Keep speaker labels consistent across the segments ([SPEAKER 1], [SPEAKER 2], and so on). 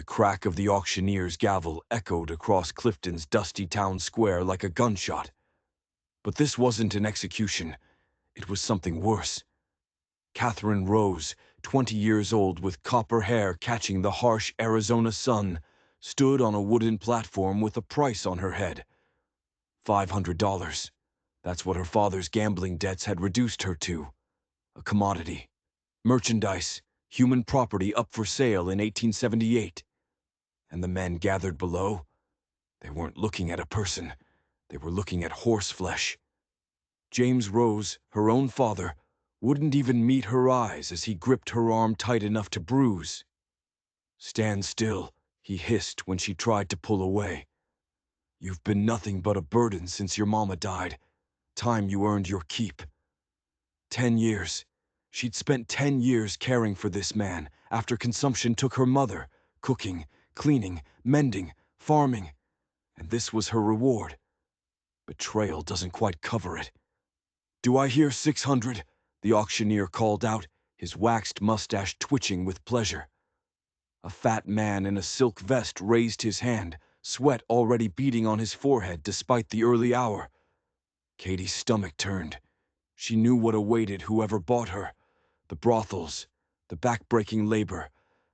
[SPEAKER 1] The crack of the auctioneer's gavel echoed across Clifton's dusty town square like a gunshot. But this wasn't an execution. It was something worse. Catherine Rose, 20 years old with copper hair catching the harsh Arizona sun, stood on a wooden platform with a price on her head. $500. That's what her father's gambling debts had reduced her to. A commodity. Merchandise, human property up for sale in 1878. And the men gathered below? They weren't looking at a person. They were looking at horseflesh. James Rose, her own father, wouldn't even meet her eyes as he gripped her arm tight enough to bruise. "Stand still," he hissed when she tried to pull away. "You've been nothing but a burden since your mama died. Time you earned your keep." 10 years. She'd spent 10 years caring for this man after consumption took her mother, cooking, cleaning, mending, farming. And this was her reward. Betrayal doesn't quite cover it. "Do I hear 600? The auctioneer called out, his waxed mustache twitching with pleasure. A fat man in a silk vest raised his hand, sweat already beading on his forehead despite the early hour. Katie's stomach turned. She knew what awaited whoever bought her. The brothels, the back-breaking labor,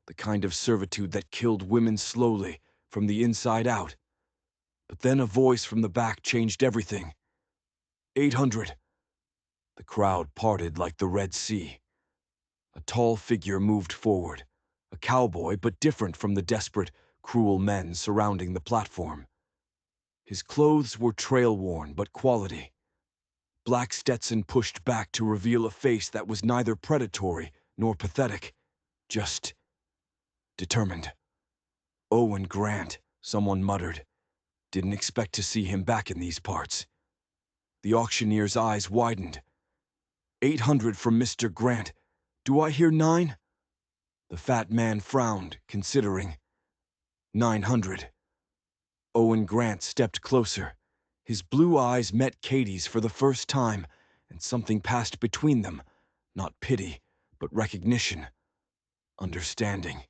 [SPEAKER 1] the kind of servitude that killed women slowly, from the inside out. But then a voice from the back changed everything. 800. The crowd parted like the Red Sea. A tall figure moved forward, a cowboy but different from the desperate, cruel men surrounding the platform. His clothes were trail-worn but quality. Black Stetson pushed back to reveal a face that was neither predatory nor pathetic, just determined. "Owen Grant," someone muttered. "Didn't expect to see him back in these parts." The auctioneer's eyes widened. 800 from Mr. Grant. Do I hear 9? The fat man frowned, considering. 900. Owen Grant stepped closer. His blue eyes met Katie's for the first time, and something passed between them. Not pity, but recognition. Understanding.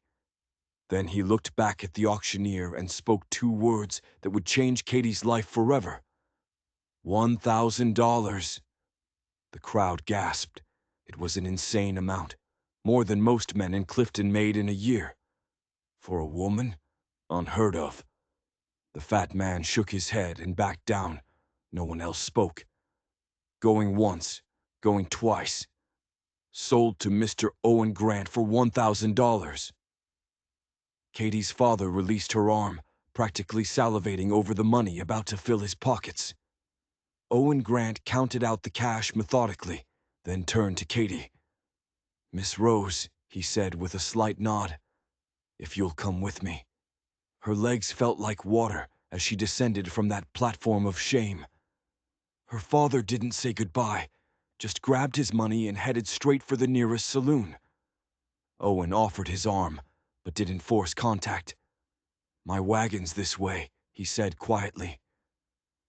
[SPEAKER 1] Then he looked back at the auctioneer and spoke 2 words that would change Katie's life forever. $1,000. The crowd gasped. It was an insane amount, more than most men in Clifton made in a year. For a woman? Unheard of. The fat man shook his head and backed down. No one else spoke. Going once, going twice. Sold to Mr. Owen Grant for $1,000. Katie's father released her arm, practically salivating over the money about to fill his pockets. Owen Grant counted out the cash methodically, then turned to Katie. "Miss Rose," he said with a slight nod, "if you'll come with me." Her legs felt like water as she descended from that platform of shame. Her father didn't say goodbye, just grabbed his money and headed straight for the nearest saloon. Owen offered his arm, but didn't force contact. "My wagon's this way," he said quietly.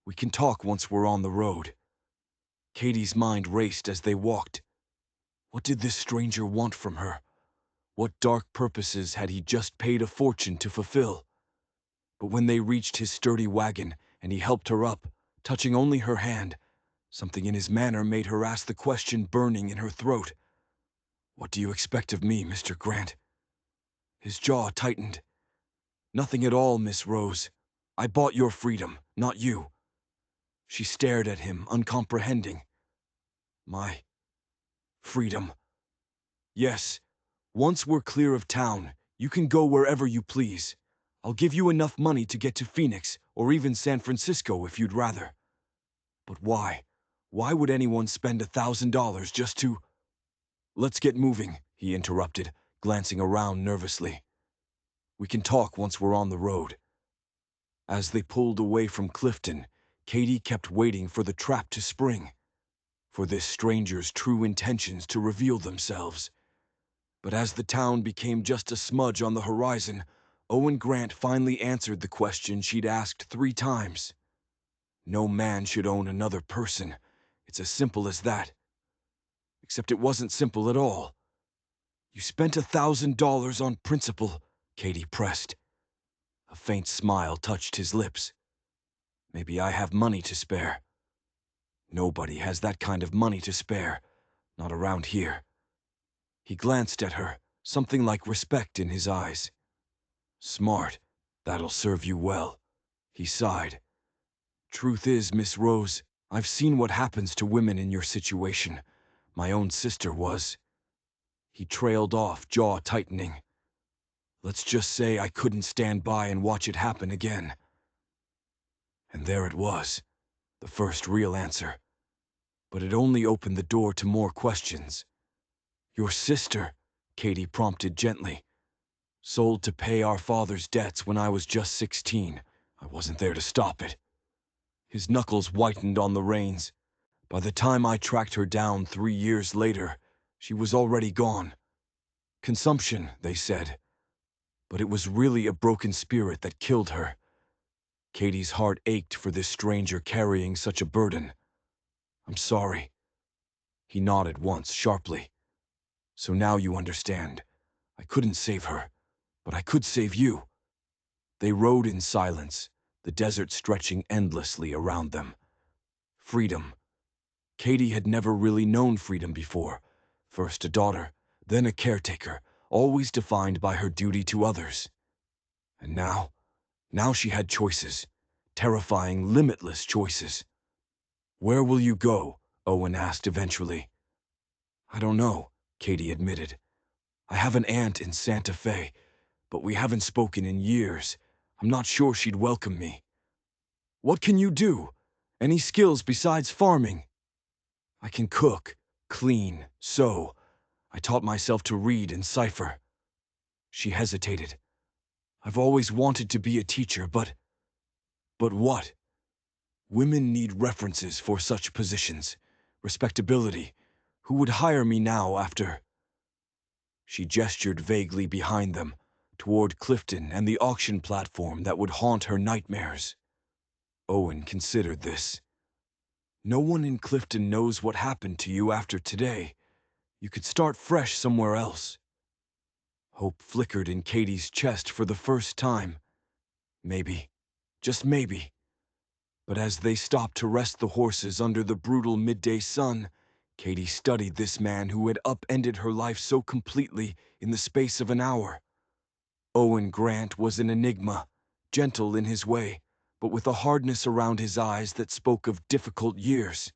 [SPEAKER 1] "We can talk once we're on the road." Katie's mind raced as they walked. What did this stranger want from her? What dark purposes had he just paid a fortune to fulfill? But when they reached his sturdy wagon and he helped her up, touching only her hand, something in his manner made her ask the question burning in her throat. "What do you expect of me, Mr. Grant?" His jaw tightened. "Nothing at all, Miss Rose. I bought your freedom, not you." She stared at him, uncomprehending. "My freedom?" "Yes. Once we're clear of town, you can go wherever you please. I'll give you enough money to get to Phoenix or even San Francisco if you'd rather." "But why? Why would anyone spend $1,000 just to—" "Let's get moving," he interrupted, glancing around nervously. "We can talk once we're on the road." As they pulled away from Clifton, Katie kept waiting for the trap to spring, for this stranger's true intentions to reveal themselves. But as the town became just a smudge on the horizon, Owen Grant finally answered the question she'd asked 3 times. No man should own another person. It's as simple as that. Except it wasn't simple at all. "You spent $1,000 on principle," Katie pressed. A faint smile touched his lips. Maybe I have money to spare. Nobody has that kind of money to spare, not around here. He glanced at her, something like respect in his eyes. Smart, that'll serve you well. He sighed. Truth is, Miss Rose, I've seen what happens to women in your situation. My own sister was. He trailed off, jaw tightening. Let's just say I couldn't stand by and watch it happen again. And there it was, the first real answer. But it only opened the door to more questions. Your sister, Katie prompted gently. Sold to pay our father's debts when I was just 16. I wasn't there to stop it. His knuckles whitened on the reins. By the time I tracked her down 3 years later, she was already gone. Consumption, they said. But it was really a broken spirit that killed her. Katie's heart ached for this stranger carrying such a burden. I'm sorry. He nodded once, sharply. So now you understand. I couldn't save her, but I could save you. They rode in silence, the desert stretching endlessly around them. Freedom. Katie had never really known freedom before. First a daughter, then a caretaker, always defined by her duty to others. And now she had choices. Terrifying, limitless choices. Where will you go? Owen asked eventually. I don't know, Katie admitted. I have an aunt in Santa Fe, but we haven't spoken in years. I'm not sure she'd welcome me. What can you do? Any skills besides farming? I can cook, clean, sew. I taught myself to read and cipher. She hesitated. I've always wanted to be a teacher, but what? Women need references for such positions. Respectability. Who would hire me now after? She gestured vaguely behind them, toward Clifton and the auction platform that would haunt her nightmares. Owen considered this. No one in Clifton knows what happened to you after today. You could start fresh somewhere else. Hope flickered in Katie's chest for the first time. Maybe. Just maybe. But as they stopped to rest the horses under the brutal midday sun, Katie studied this man who had upended her life so completely in the space of an hour. Owen Grant was an enigma, gentle in his way, but with a hardness around his eyes that spoke of difficult years.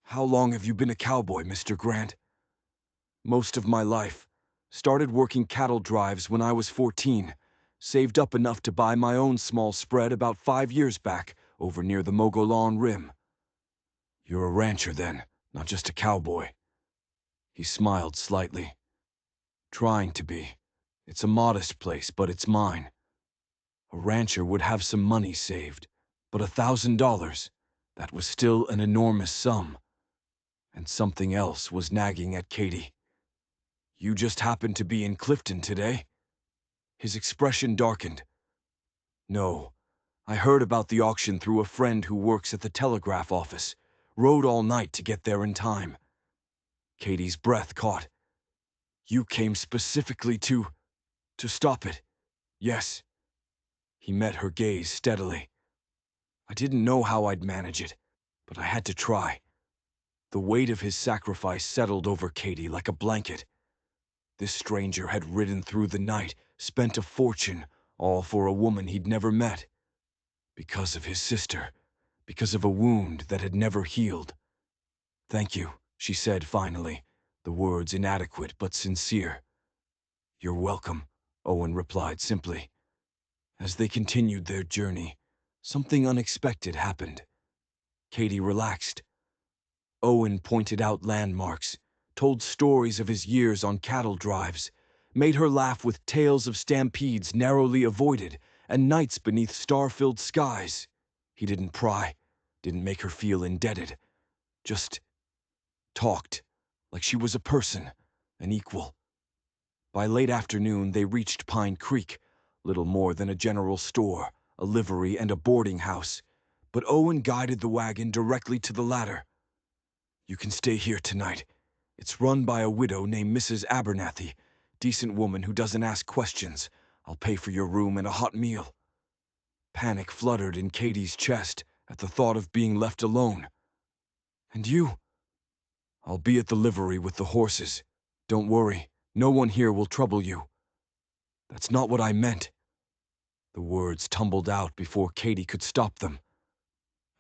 [SPEAKER 1] How long have you been a cowboy, Mr. Grant? Most of my life. Started working cattle drives when I was 14. Saved up enough to buy my own small spread about 5 years back, over near the Mogollon Rim. You're a rancher then, not just a cowboy. He smiled slightly. Trying to be. It's a modest place, but it's mine. A rancher would have some money saved, but $1,000, that was still an enormous sum. And something else was nagging at Katie. You just happened to be in Clifton today? His expression darkened. No, I heard about the auction through a friend who works at the telegraph office. Rode all night to get there in time. Katie's breath caught. You came specifically to stop it. Yes. He met her gaze steadily. I didn't know how I'd manage it, but I had to try. The weight of his sacrifice settled over Katie like a blanket. This stranger had ridden through the night, spent a fortune, all for a woman he'd never met. Because of his sister, because of a wound that had never healed. Thank you, she said finally, the words inadequate but sincere. You're welcome, Owen replied simply. As they continued their journey, something unexpected happened. Katie relaxed. Owen pointed out landmarks, told stories of his years on cattle drives, made her laugh with tales of stampedes narrowly avoided and nights beneath star-filled skies. He didn't pry, didn't make her feel indebted, just talked, like she was a person, an equal. By late afternoon, they reached Pine Creek, little more than a general store, a livery, and a boarding house, but Owen guided the wagon directly to the latter. You can stay here tonight. It's run by a widow named Mrs. Abernathy, decent woman who doesn't ask questions. I'll pay for your room and a hot meal." Panic fluttered in Katie's chest at the thought of being left alone. "And you?" "I'll be at the livery with the horses. Don't worry, no one here will trouble you." "That's not what I meant." The words tumbled out before Katie could stop them.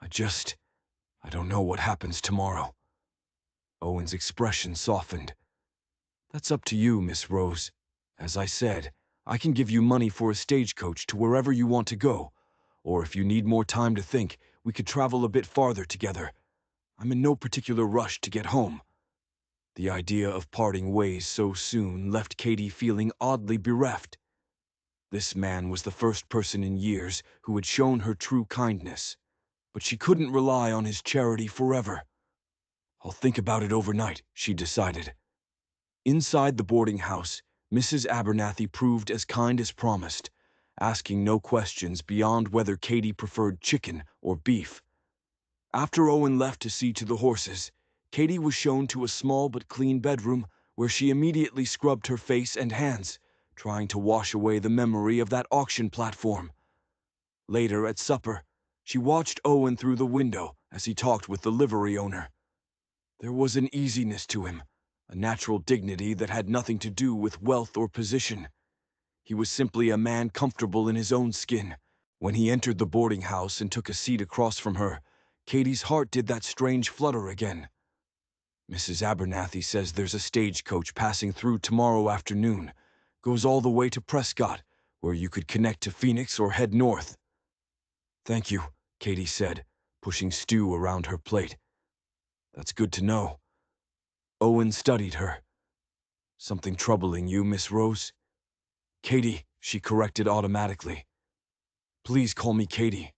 [SPEAKER 1] I don't know what happens tomorrow." Owen's expression softened. "That's up to you, Miss Rose. As I said, I can give you money for a stagecoach to wherever you want to go, or if you need more time to think, we could travel a bit farther together. I'm in no particular rush to get home." The idea of parting ways so soon left Katie feeling oddly bereft. This man was the first person in years who had shown her true kindness, but she couldn't rely on his charity forever. "I'll think about it overnight," she decided. Inside the boarding house, Mrs. Abernathy proved as kind as promised, asking no questions beyond whether Katie preferred chicken or beef. After Owen left to see to the horses, Katie was shown to a small but clean bedroom where she immediately scrubbed her face and hands, trying to wash away the memory of that auction platform. Later, at supper, she watched Owen through the window as he talked with the livery owner. There was an easiness to him, a natural dignity that had nothing to do with wealth or position. He was simply a man comfortable in his own skin. When he entered the boarding house and took a seat across from her, Katie's heart did that strange flutter again. "Mrs. Abernathy says there's a stagecoach passing through tomorrow afternoon. Goes all the way to Prescott, where you could connect to Phoenix or head north." "Thank you," Katie said, pushing stew around her plate. "That's good to know." Owen studied her. "Something troubling you, Miss Rose?" "Katie," she corrected automatically. "Please call me Katie.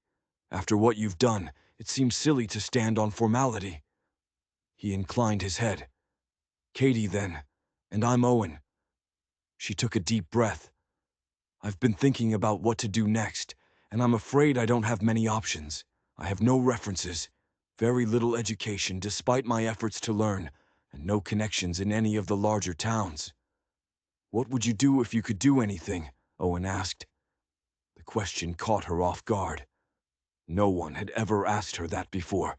[SPEAKER 1] After what you've done, it seems silly to stand on formality." He inclined his head. "Katie, then. And I'm Owen." She took a deep breath. "I've been thinking about what to do next, and I'm afraid I don't have many options. I have no references, very little education despite my efforts to learn, and no connections in any of the larger towns." "What would you do if you could do anything?" Owen asked. The question caught her off guard. No one had ever asked her that before.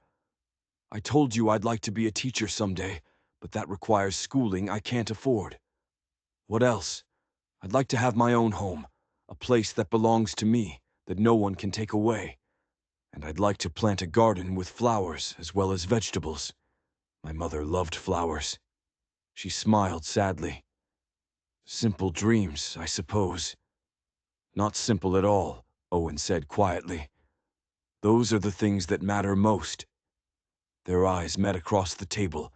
[SPEAKER 1] "I told you I'd like to be a teacher someday, but that requires schooling I can't afford." "What else?" "I'd like to have my own home, a place that belongs to me, that no one can take away. And I'd like to plant a garden with flowers as well as vegetables. My mother loved flowers." She smiled sadly. "Simple dreams, I suppose." "Not simple at all," Owen said quietly. "Those are the things that matter most." Their eyes met across the table,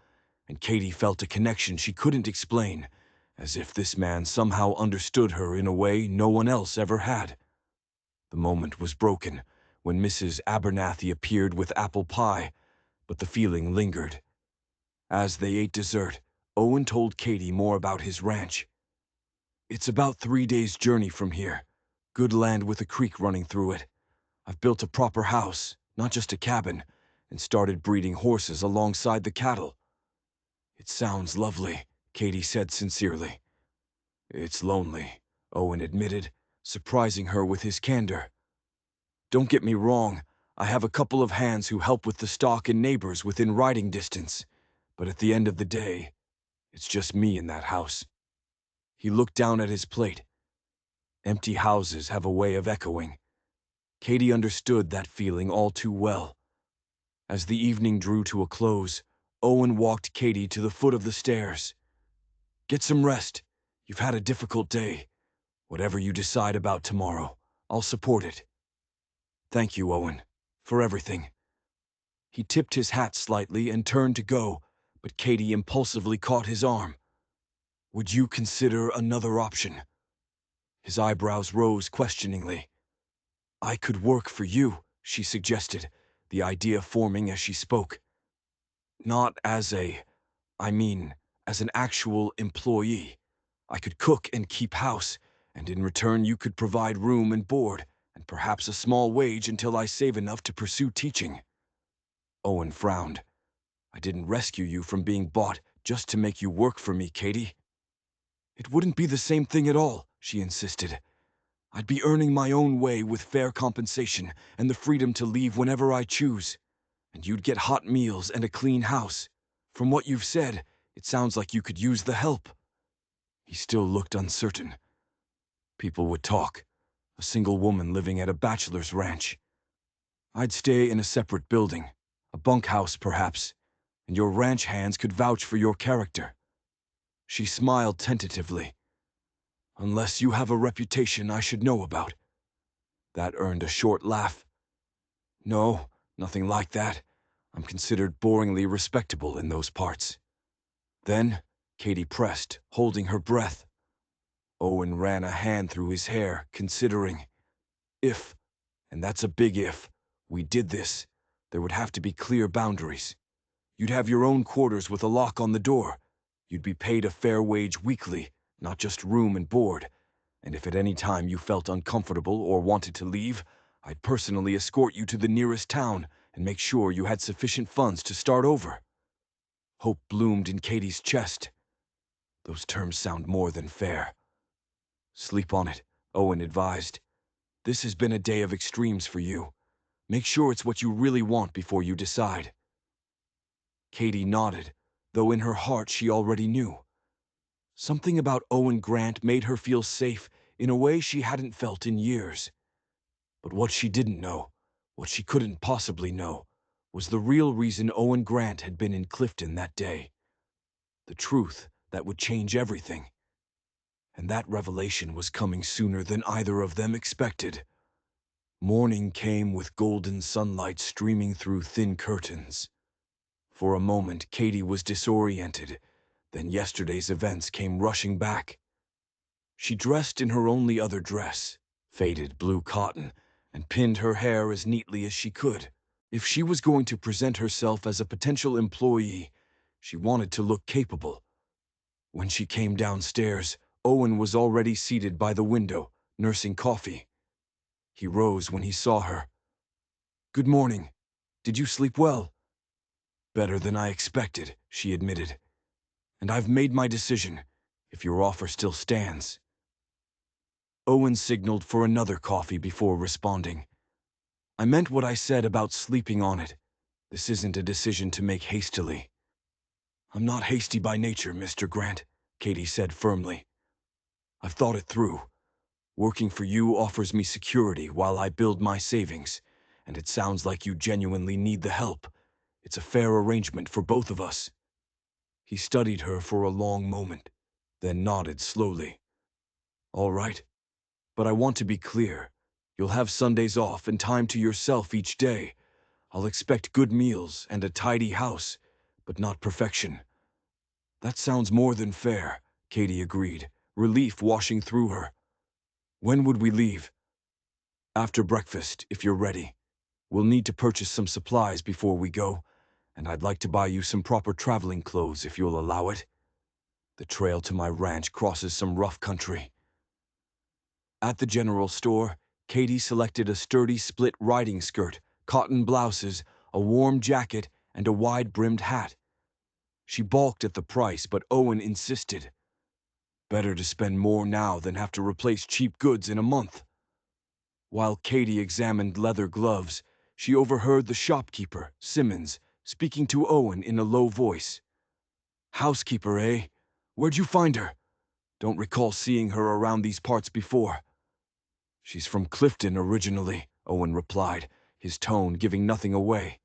[SPEAKER 1] and Katie felt a connection she couldn't explain, as if this man somehow understood her in a way no one else ever had. The moment was broken when Mrs. Abernathy appeared with apple pie, but the feeling lingered. As they ate dessert, Owen told Katie more about his ranch. "It's about 3 days' journey from here. Good land with a creek running through it. I've built a proper house, not just a cabin, and started breeding horses alongside the cattle." "It sounds lovely," Katie said sincerely. "It's lonely," Owen admitted, surprising her with his candor. "Don't get me wrong, I have a couple of hands who help with the stock and neighbors within riding distance, but at the end of the day, it's just me in that house." He looked down at his plate. Empty houses have a way of echoing. Katie understood that feeling all too well. As the evening drew to a close, Owen walked Katie to the foot of the stairs. "Get some rest. You've had a difficult day. Whatever you decide about tomorrow, I'll support it." "Thank you, Owen, for everything." He tipped his hat slightly and turned to go, but Katie impulsively caught his arm. "Would you consider another option?" His eyebrows rose questioningly. "I could work for you," she suggested, the idea forming as she spoke. "Not as I mean, as an actual employee. I could cook and keep house, and in return you could provide room and board, and perhaps a small wage until I save enough to pursue teaching." Owen frowned. "I didn't rescue you from being bought just to make you work for me, Katie." "It wouldn't be the same thing at all," she insisted. I'd be earning my own way with fair compensation and the freedom to leave whenever I choose. And you'd get hot meals and a clean house. From what you've said, it sounds like you could use the help." He still looked uncertain. People would talk. A single woman living at a bachelor's ranch. I'd stay in a separate building, a bunkhouse perhaps, and your ranch hands could vouch for your character. She smiled tentatively. "Unless you have a reputation I should know about." That earned a short laugh. "No, nothing like that. I'm considered boringly respectable in those parts." Then, Katie pressed, holding her breath. Owen ran a hand through his hair, considering. If, and that's a big if, we did this, there would have to be clear boundaries. You'd have your own quarters with a lock on the door. You'd be paid a fair wage weekly, not just room and board. And if at any time you felt uncomfortable or wanted to leave, I'd personally escort you to the nearest town and make sure you had sufficient funds to start over. Hope bloomed in Katie's chest. Those terms sound more than fair. "Sleep on it," Owen advised. "This has been a day of extremes for you. Make sure it's what you really want before you decide." Katie nodded, though in her heart she already knew. Something about Owen Grant made her feel safe in a way she hadn't felt in years. But what she didn't know, what she couldn't possibly know, was the real reason Owen Grant had been in Clifton that day. The truth that would change everything. And that revelation was coming sooner than either of them expected. Morning came with golden sunlight streaming through thin curtains. For a moment, Katie was disoriented. Then yesterday's events came rushing back. She dressed in her only other dress, faded blue cotton, and pinned her hair as neatly as she could. If she was going to present herself as a potential employee, she wanted to look capable. When she came downstairs, Owen was already seated by the window, nursing coffee. He rose when he saw her. "Good morning. Did you sleep well?" "Better than I expected," she admitted. "And I've made my decision, if your offer still stands." Owen signaled for another coffee before responding. "I meant what I said about sleeping on it. This isn't a decision to make hastily." "I'm not hasty by nature, Mr. Grant," Katie said firmly. "I've thought it through. Working for you offers me security while I build my savings, and it sounds like you genuinely need the help. It's a fair arrangement for both of us." He studied her for a long moment, then nodded slowly. "All right. But I want to be clear. You'll have Sundays off and time to yourself each day. I'll expect good meals and a tidy house, but not perfection." "That sounds more than fair," Katie agreed, relief washing through her. "When would we leave?" "After breakfast, if you're ready. We'll need to purchase some supplies before we go, and I'd like to buy you some proper traveling clothes if you'll allow it. The trail to my ranch crosses some rough country." At the general store, Katie selected a sturdy split riding skirt, cotton blouses, a warm jacket, and a wide-brimmed hat. She balked at the price, but Owen insisted. Better to spend more now than have to replace cheap goods in a month. While Katie examined leather gloves, she overheard the shopkeeper, Simmons, speaking to Owen in a low voice. "Housekeeper, eh? Where'd you find her? Don't recall seeing her around these parts before." "She's from Clifton originally," Owen replied, his tone giving nothing away.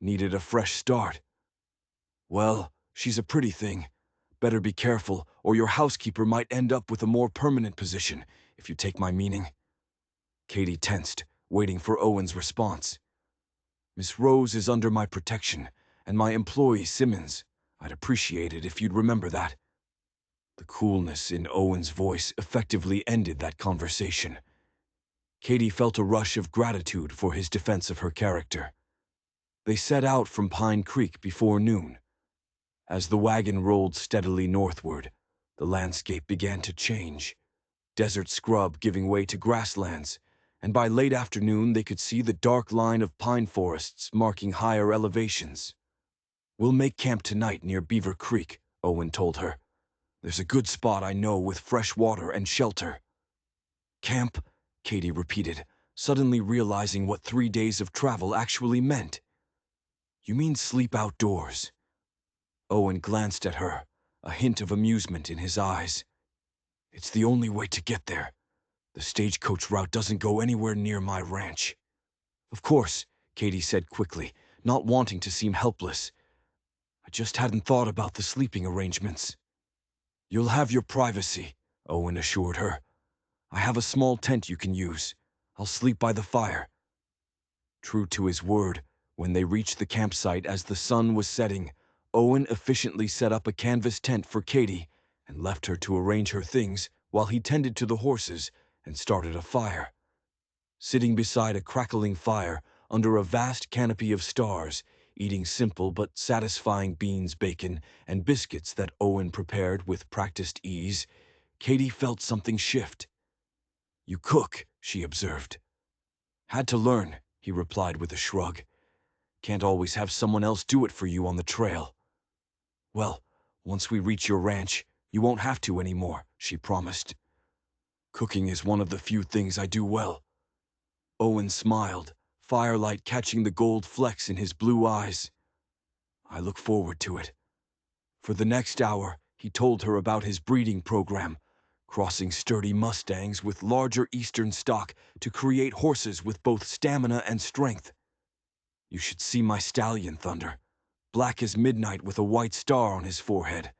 [SPEAKER 1] "Needed a fresh start." "Well, she's a pretty thing. Better be careful, or your housekeeper might end up with a more permanent position, if you take my meaning." Katie tensed, waiting for Owen's response. "Miss Rose is under my protection, and my employee Simmons. I'd appreciate it if you'd remember that." The coolness in Owen's voice effectively ended that conversation. Katie felt a rush of gratitude for his defense of her character. They set out from Pine Creek before noon. As the wagon rolled steadily northward, the landscape began to change. Desert scrub giving way to grasslands, and by late afternoon they could see the dark line of pine forests marking higher elevations. "We'll make camp tonight near Beaver Creek," Owen told her. "There's a good spot I know with fresh water and shelter." Camp, Katie repeated, suddenly realizing what 3 days of travel actually meant. You mean sleep outdoors? Owen glanced at her, a hint of amusement in his eyes. It's the only way to get there. The stagecoach route doesn't go anywhere near my ranch. Of course, Katie said quickly, not wanting to seem helpless. I just hadn't thought about the sleeping arrangements. You'll have your privacy, Owen assured her. I have a small tent you can use. I'll sleep by the fire. True to his word, when they reached the campsite as the sun was setting, Owen efficiently set up a canvas tent for Katie and left her to arrange her things while he tended to the horses and started a fire. Sitting beside a crackling fire under a vast canopy of stars, eating simple but satisfying beans, bacon, and biscuits that Owen prepared with practiced ease, Katie felt something shift. You cook, she observed. Had to learn, he replied with a shrug. Can't always have someone else do it for you on the trail. Well, once we reach your ranch, you won't have to anymore, she promised. Cooking is one of the few things I do well. Owen smiled, firelight catching the gold flecks in his blue eyes. I look forward to it. For the next hour, he told her about his breeding program, crossing sturdy Mustangs with larger eastern stock to create horses with both stamina and strength. You should see my stallion, Thunder. Black as midnight with a white star on his forehead.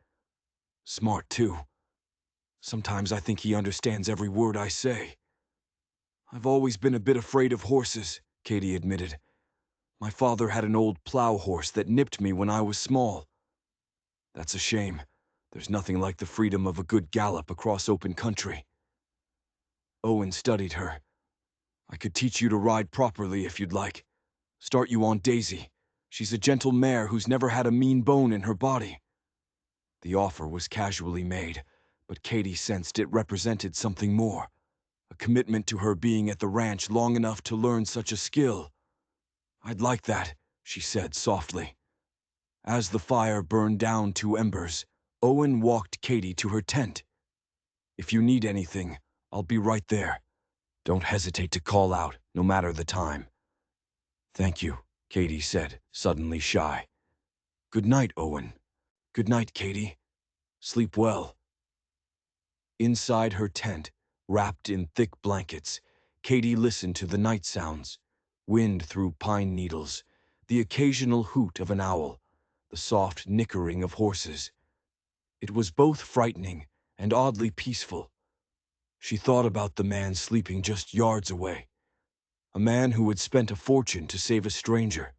[SPEAKER 1] Smart, too. Sometimes I think he understands every word I say. I've always been a bit afraid of horses, Katie admitted. My father had an old plow horse that nipped me when I was small. That's a shame. There's nothing like the freedom of a good gallop across open country. Owen studied her. I could teach you to ride properly if you'd like. Start you on Daisy. She's a gentle mare who's never had a mean bone in her body. The offer was casually made, but Katie sensed it represented something more. A commitment to her being at the ranch long enough to learn such a skill. I'd like that, she said softly. As the fire burned down to embers, Owen walked Katie to her tent. If you need anything, I'll be right there. Don't hesitate to call out, no matter the time. Thank you, Katie said, suddenly shy. Good night, Owen. Good night, Katie. Sleep well. Inside her tent, wrapped in thick blankets, Katie listened to the night sounds. Wind through pine needles, the occasional hoot of an owl, the soft nickering of horses. It was both frightening and oddly peaceful. She thought about the man sleeping just yards away. A man who had spent a fortune to save a stranger,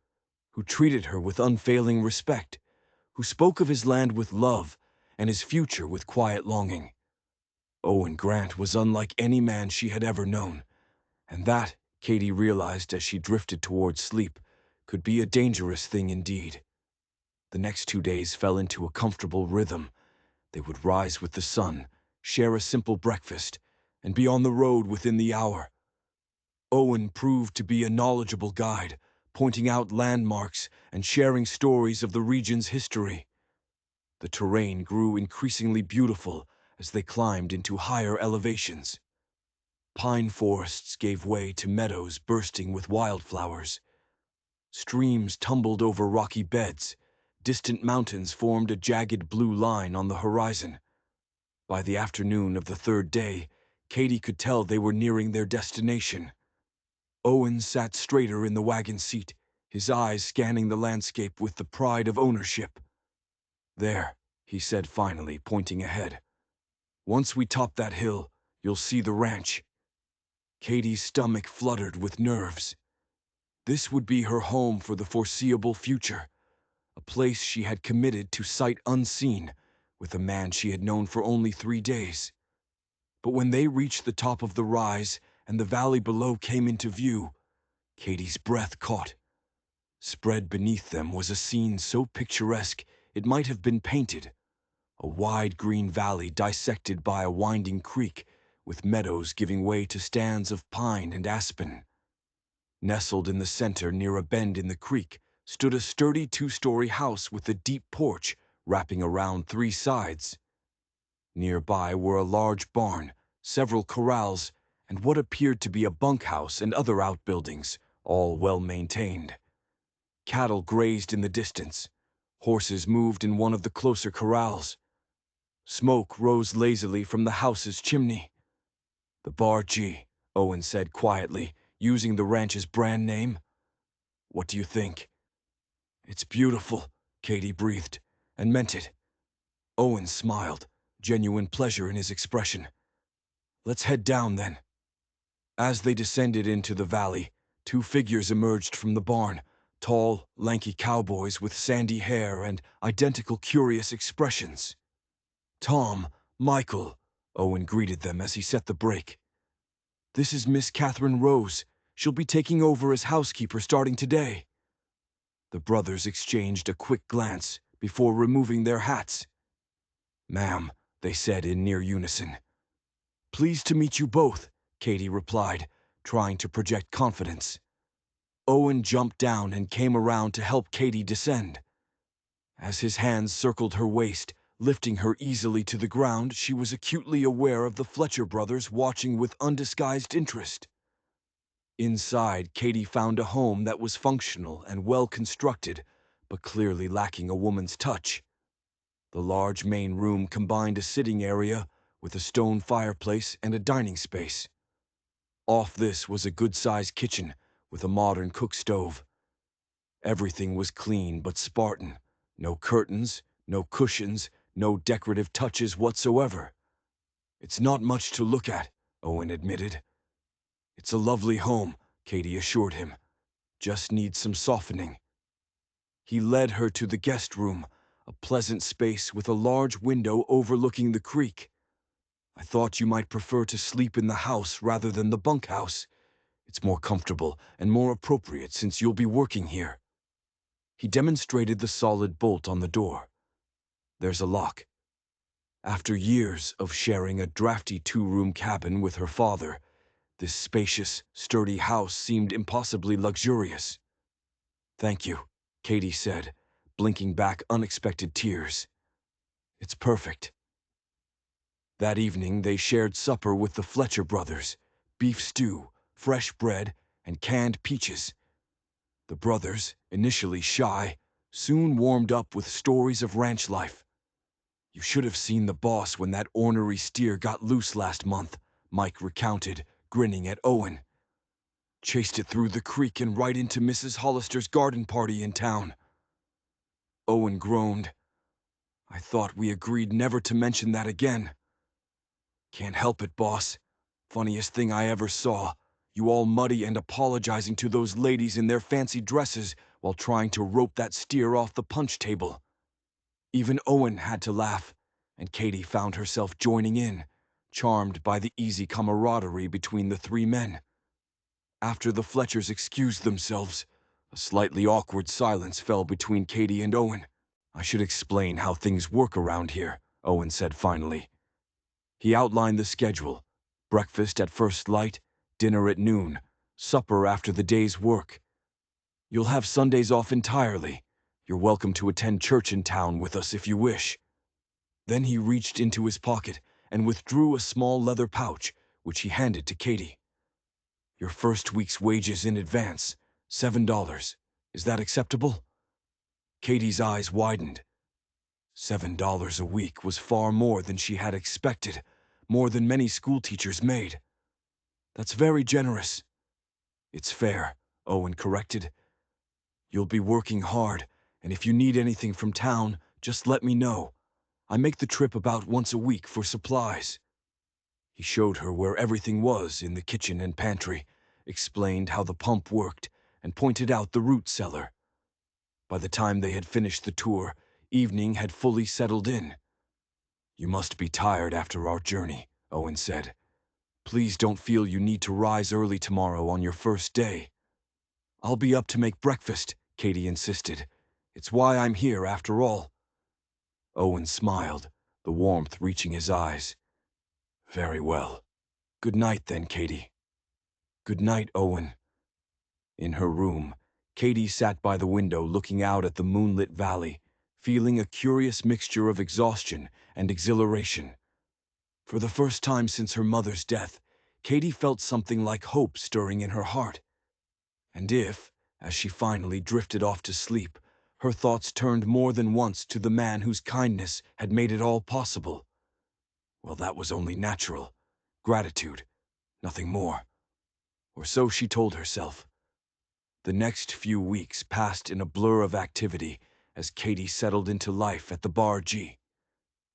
[SPEAKER 1] who treated her with unfailing respect, who spoke of his land with love and his future with quiet longing. Owen Grant was unlike any man she had ever known, and that, Katie realized as she drifted towards sleep, could be a dangerous thing indeed. The next 2 days fell into a comfortable rhythm. They would rise with the sun, share a simple breakfast, and be on the road within the hour. Owen proved to be a knowledgeable guide, pointing out landmarks and sharing stories of the region's history. The terrain grew increasingly beautiful as they climbed into higher elevations. Pine forests gave way to meadows bursting with wildflowers. Streams tumbled over rocky beds. Distant mountains formed a jagged blue line on the horizon. By the afternoon of the third day, Katie could tell they were nearing their destination. Owen sat straighter in the wagon seat, his eyes scanning the landscape with the pride of ownership. There, he said finally, pointing ahead. Once we top that hill, you'll see the ranch. Katie's stomach fluttered with nerves. This would be her home for the foreseeable future, a place she had committed to sight unseen, with a man she had known for only 3 days. But when they reached the top of the rise and the valley below came into view, Katie's breath caught. Spread beneath them was a scene so picturesque it might have been painted. A wide green valley dissected by a winding creek, with meadows giving way to stands of pine and aspen. Nestled in the center near a bend in the creek stood a sturdy 2-story house with a deep porch wrapping around 3 sides. Nearby were a large barn, several corrals, and what appeared to be a bunkhouse and other outbuildings, all well maintained. Cattle grazed in the distance. Horses moved in one of the closer corrals. Smoke rose lazily from the house's chimney. "The Bar G," Owen said quietly, using the ranch's brand name. "What do you think?" "It's beautiful," Katie breathed, and meant it. Owen smiled, genuine pleasure in his expression. "Let's head down, then." As they descended into the valley, two figures emerged from the barn, tall, lanky cowboys with sandy hair and identical curious expressions. "Tom, Michael," Owen greeted them as he set the brake. "This is Miss Catherine Rose. She'll be taking over as housekeeper starting today." The brothers exchanged a quick glance before removing their hats. "Ma'am," they said in near unison. "Pleased to meet you both," Katie replied, trying to project confidence. Owen jumped down and came around to help Katie descend. As his hands circled her waist, lifting her easily to the ground, she was acutely aware of the Fletcher brothers watching with undisguised interest. Inside, Katie found a home that was functional and well constructed, but clearly lacking a woman's touch. The large main room combined a sitting area with a stone fireplace and a dining space. Off this was a good-sized kitchen with a modern cook stove. Everything was clean but Spartan. No curtains, no cushions, no decorative touches whatsoever. "It's not much to look at," Owen admitted. "It's a lovely home," Katie assured him. "Just needs some softening." He led her to the guest room, a pleasant space with a large window overlooking the creek. "I thought you might prefer to sleep in the house rather than the bunkhouse. It's more comfortable and more appropriate since you'll be working here." He demonstrated the solid bolt on the door. "There's a lock." After years of sharing a drafty two-room cabin with her father, this spacious, sturdy house seemed impossibly luxurious. "Thank you," Katie said, blinking back unexpected tears. "It's perfect." That evening they shared supper with the Fletcher brothers, beef stew, fresh bread, and canned peaches. The brothers, initially shy, soon warmed up with stories of ranch life. "You should have seen the boss when that ornery steer got loose last month," Mike recounted, grinning at Owen. "Chased it through the creek and right into Mrs. Hollister's garden party in town." Owen groaned. "I thought we agreed never to mention that again." "Can't help it, boss. Funniest thing I ever saw. You all muddy and apologizing to those ladies in their fancy dresses while trying to rope that steer off the punch table." Even Owen had to laugh, and Katie found herself joining in, charmed by the easy camaraderie between the three men. After the Fletchers excused themselves, a slightly awkward silence fell between Katie and Owen. "I should explain how things work around here," Owen said finally. He outlined the schedule: breakfast at first light, dinner at noon, supper after the day's work. "You'll have Sundays off entirely. You're welcome to attend church in town with us if you wish." Then he reached into his pocket and withdrew a small leather pouch, which he handed to Katie. "Your first week's wages in advance, $7. Is that acceptable?" Katie's eyes widened. $7 a week was far more than she had expected, more than many schoolteachers made. "That's very generous." "It's fair," Owen corrected. "You'll be working hard, and if you need anything from town, just let me know. I make the trip about once a week for supplies." He showed her where everything was in the kitchen and pantry, explained how the pump worked, and pointed out the root cellar. By the time they had finished the tour, evening had fully settled in. "You must be tired after our journey," Owen said. "Please don't feel you need to rise early tomorrow on your first day." "I'll be up to make breakfast," Katie insisted. "It's why I'm here after all." Owen smiled, the warmth reaching his eyes. "Very well. Good night then, Katie." "Good night, Owen." In her room, Katie sat by the window looking out at the moonlit valley, feeling a curious mixture of exhaustion and exhilaration. For the first time since her mother's death, Katie felt something like hope stirring in her heart. And if, as she finally drifted off to sleep, her thoughts turned more than once to the man whose kindness had made it all possible, well, that was only natural. Gratitude, nothing more. Or so she told herself. The next few weeks passed in a blur of activity as Katie settled into life at the Bar G.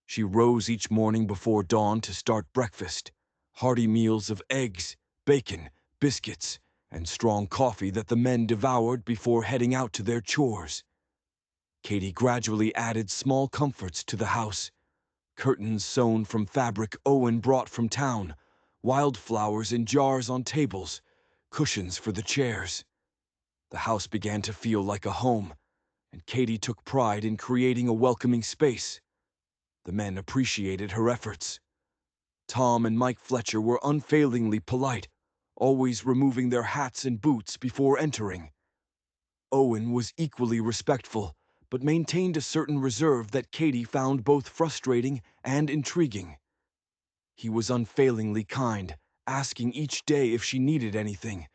[SPEAKER 1] She rose each morning before dawn to start breakfast, hearty meals of eggs, bacon, biscuits, and strong coffee that the men devoured before heading out to their chores. Katie gradually added small comforts to the house: curtains sewn from fabric Owen brought from town, wildflowers in jars on tables, cushions for the chairs. The house began to feel like a home, and Katie took pride in creating a welcoming space. The men appreciated her efforts. Tom and Mike Fletcher were unfailingly polite, always removing their hats and boots before entering. Owen was equally respectful, but maintained a certain reserve that Katie found both frustrating and intriguing. He was unfailingly kind, asking each day if she needed anything,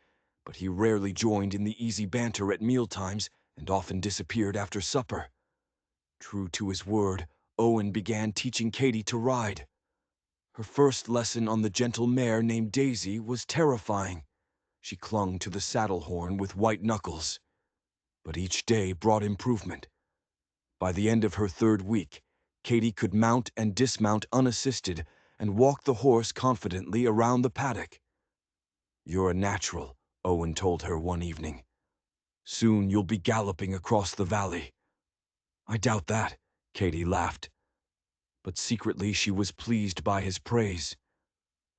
[SPEAKER 1] but he rarely joined in the easy banter at mealtimes and often disappeared after supper. True to his word, Owen began teaching Katie to ride. Her first lesson on the gentle mare named Daisy was terrifying. She clung to the saddle horn with white knuckles. But each day brought improvement. By the end of her third week, Katie could mount and dismount unassisted and walk the horse confidently around the paddock. "You're a natural," Owen told her one evening. "Soon you'll be galloping across the valley." "I doubt that," Katie laughed. But secretly she was pleased by his praise.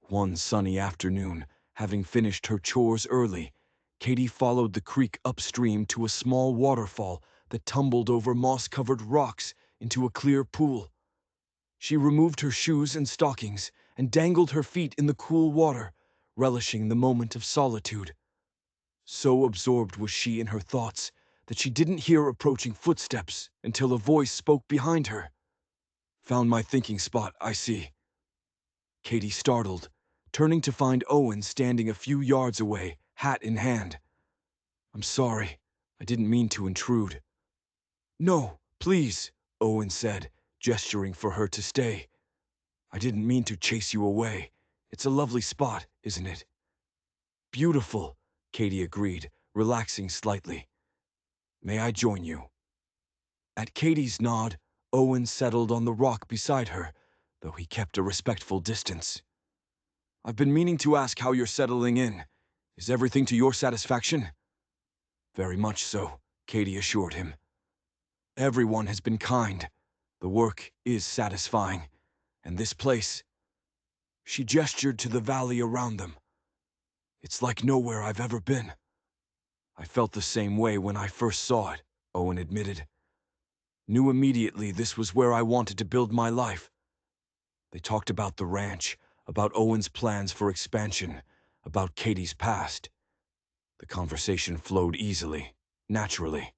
[SPEAKER 1] One sunny afternoon, having finished her chores early, Katie followed the creek upstream to a small waterfall that tumbled over moss-covered rocks into a clear pool. She removed her shoes and stockings and dangled her feet in the cool water, relishing the moment of solitude. So absorbed was she in her thoughts that she didn't hear approaching footsteps until a voice spoke behind her. "Found my thinking spot, I see." Katie startled, turning to find Owen standing a few yards away, hat in hand. "I'm sorry, I didn't mean to intrude." "No, please," Owen said, gesturing for her to stay. "I didn't mean to chase you away. It's a lovely spot, isn't it?" "Beautiful," Katie agreed, relaxing slightly. "May I join you?" At Katie's nod, Owen settled on the rock beside her, though he kept a respectful distance. "I've been meaning to ask how you're settling in. Is everything to your satisfaction?" "Very much so," Katie assured him. "Everyone has been kind. The work is satisfying. And this place—" She gestured to the valley around them. "It's like nowhere I've ever been." "I felt the same way when I first saw it," Owen admitted. "Knew immediately this was where I wanted to build my life." They talked about the ranch, about Owen's plans for expansion, about Katie's past. The conversation flowed easily, naturally.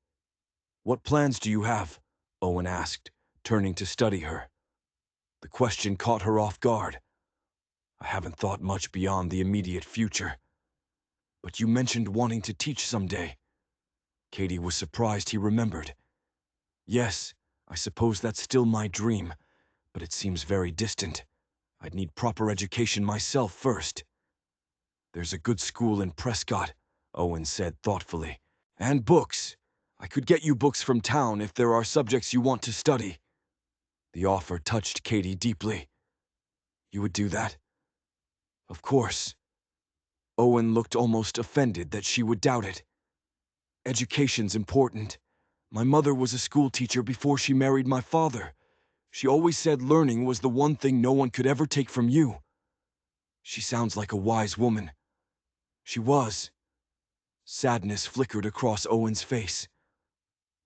[SPEAKER 1] "What plans do you have?" Owen asked, turning to study her. The question caught her off guard. "I haven't thought much beyond the immediate future." "But you mentioned wanting to teach someday." Katie was surprised he remembered. "Yes, I suppose that's still my dream, but it seems very distant. I'd need proper education myself first." "There's a good school in Prescott," Owen said thoughtfully. "And books. I could get you books from town if there are subjects you want to study." The offer touched Katie deeply. "You would do that?" "Of course." Owen looked almost offended that she would doubt it. "Education's important. My mother was a school teacher before she married my father. She always said learning was the one thing no one could ever take from you." She sounds like a wise woman. She was. Sadness flickered across Owen's face.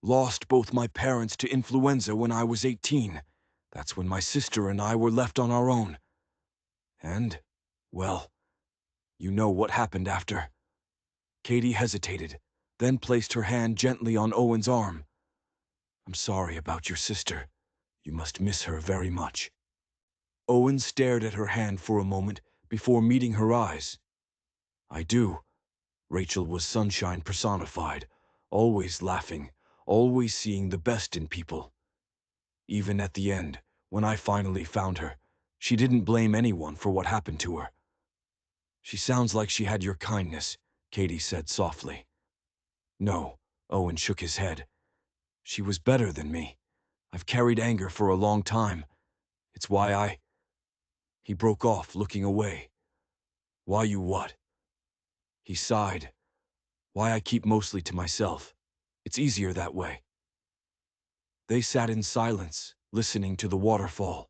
[SPEAKER 1] "Lost both my parents to influenza when I was 18. That's when my sister and I were left on our own. And, well, you know what happened after." Katie hesitated, then placed her hand gently on Owen's arm. "I'm sorry about your sister. You must miss her very much." Owen stared at her hand for a moment before meeting her eyes. I do. Rachel was sunshine personified, always laughing, always seeing the best in people. Even at the end, when I finally found her, she didn't blame anyone for what happened to her. She sounds like she had your kindness, Katie said softly. No, Owen shook his head. She was better than me. I've carried anger for a long time. It's why I... He broke off, looking away. Why you what? He sighed. Why I keep mostly to myself. It's easier that way. They sat in silence, listening to the waterfall.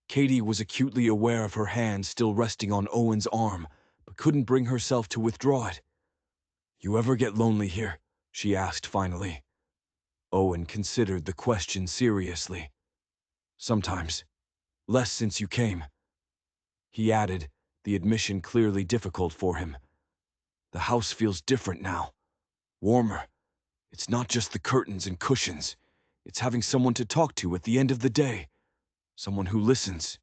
[SPEAKER 1] Katie was acutely aware of her hand still resting on Owen's arm, but couldn't bring herself to withdraw it. You ever get lonely here? She asked finally. Owen considered the question seriously. Sometimes. Less since you came. He added, the admission clearly difficult for him. The house feels different now. Warmer. It's not just the curtains and cushions. It's having someone to talk to at the end of the day. Someone who listens.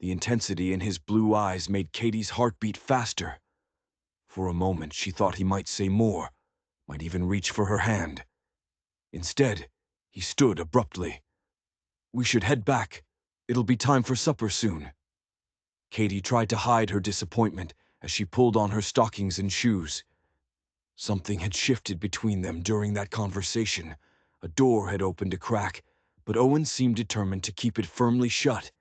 [SPEAKER 1] The intensity in his blue eyes made Katie's heart beat faster. For a moment, she thought he might say more, might even reach for her hand. Instead, he stood abruptly. We should head back. It'll be time for supper soon. Katie tried to hide her disappointment as she pulled on her stockings and shoes. Something had shifted between them during that conversation. A door had opened a crack, but Owen seemed determined to keep it firmly shut.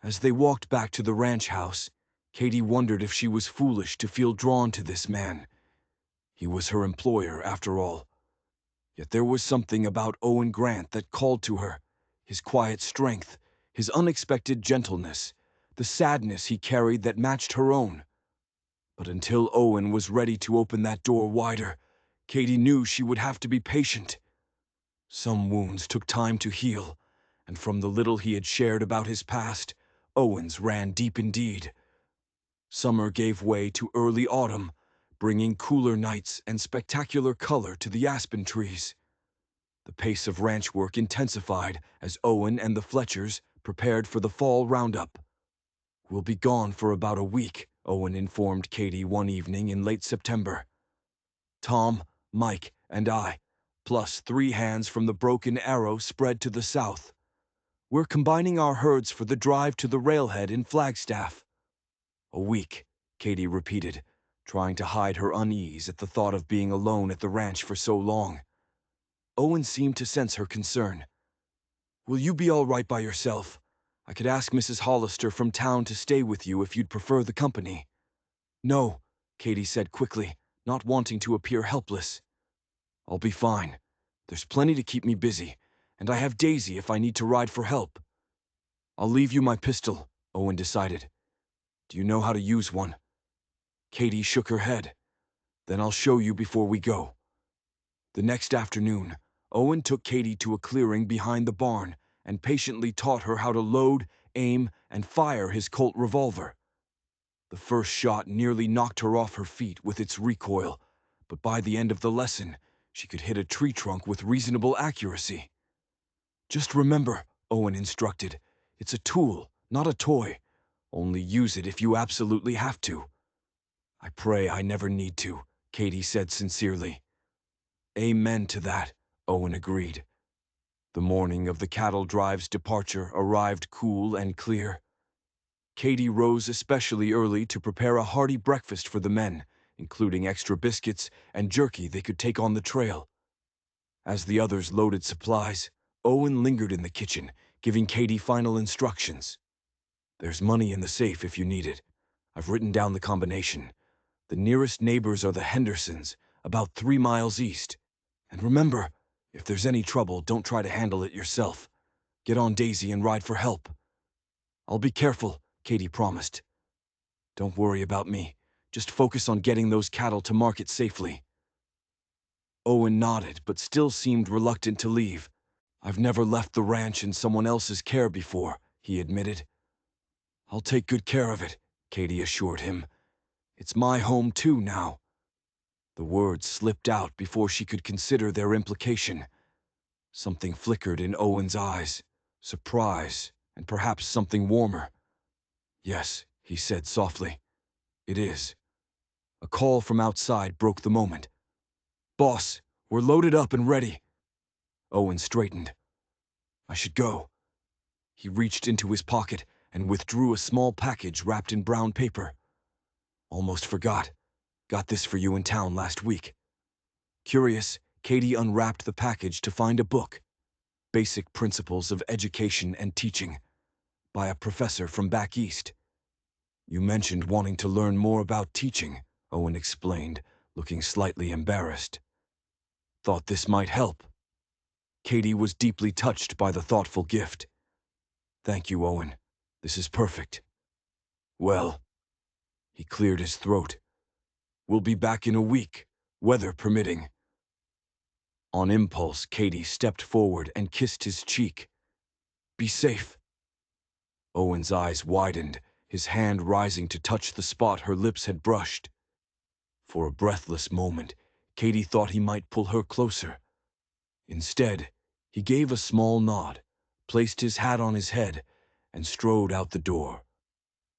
[SPEAKER 1] As they walked back to the ranch house, Katie wondered if she was foolish to feel drawn to this man. He was her employer, after all. Yet there was something about Owen Grant that called to her. His quiet strength, his unexpected gentleness, the sadness he carried that matched her own. But until Owen was ready to open that door wider, Katie knew she would have to be patient. Some wounds took time to heal, and from the little he had shared about his past, Owen's ran deep indeed. Summer gave way to early autumn, bringing cooler nights and spectacular color to the aspen trees. The pace of ranch work intensified as Owen and the Fletchers prepared for the fall roundup. We'll be gone for about a week, Owen informed Katie one evening in late September. Tom, Mike, and I, plus 3 hands from the Broken Arrow spread to the south. We're combining our herds for the drive to the railhead in Flagstaff. A week, Katie repeated, trying to hide her unease at the thought of being alone at the ranch for so long. Owen seemed to sense her concern. Will you be all right by yourself? I could ask Mrs. Hollister from town to stay with you if you'd prefer the company. No, Katie said quickly, not wanting to appear helpless. I'll be fine. There's plenty to keep me busy, and I have Daisy if I need to ride for help. I'll leave you my pistol, Owen decided. Do you know how to use one? Katie shook her head. Then I'll show you before we go. The next afternoon, Owen took Katie to a clearing behind the barn and patiently taught her how to load, aim, and fire his Colt revolver. The first shot nearly knocked her off her feet with its recoil, but by the end of the lesson, she could hit a tree trunk with reasonable accuracy. Just remember, Owen instructed, it's a tool, not a toy. Only use it if you absolutely have to. I pray I never need to, Katie said sincerely. Amen to that, Owen agreed. The morning of the cattle drive's departure arrived cool and clear. Katie rose especially early to prepare a hearty breakfast for the men, including extra biscuits and jerky they could take on the trail. As the others loaded supplies, Owen lingered in the kitchen, giving Katie final instructions. There's money in the safe if you need it. I've written down the combination. The nearest neighbors are the Hendersons, about 3 miles east. And remember, if there's any trouble, don't try to handle it yourself. Get on Daisy and ride for help. I'll be careful, Katie promised. Don't worry about me. Just focus on getting those cattle to market safely. Owen nodded, but still seemed reluctant to leave. I've never left the ranch in someone else's care before, he admitted. I'll take good care of it, Katie assured him. It's my home too now. The words slipped out before she could consider their implication. Something flickered in Owen's eyes, surprise, and perhaps something warmer. Yes, he said softly. "It is." A call from outside broke the moment. "Boss, we're loaded up and ready." Owen straightened. "I should go." He reached into his pocket and withdrew a small package wrapped in brown paper. "Almost forgot. Got this for you in town last week." Curious, Katie unwrapped the package to find a book, Basic Principles of Education and Teaching, by a professor from back east. "You mentioned wanting to learn more about teaching," Owen explained, looking slightly embarrassed. "Thought this might help." Katie was deeply touched by the thoughtful gift. "Thank you, Owen. This is perfect." "Well," he cleared his throat, "we'll be back in a week, weather permitting." On impulse, Katie stepped forward and kissed his cheek. "Be safe." Owen's eyes widened, his hand rising to touch the spot her lips had brushed. For a breathless moment, Katie thought he might pull her closer. Instead, he gave a small nod, placed his hat on his head, and strode out the door.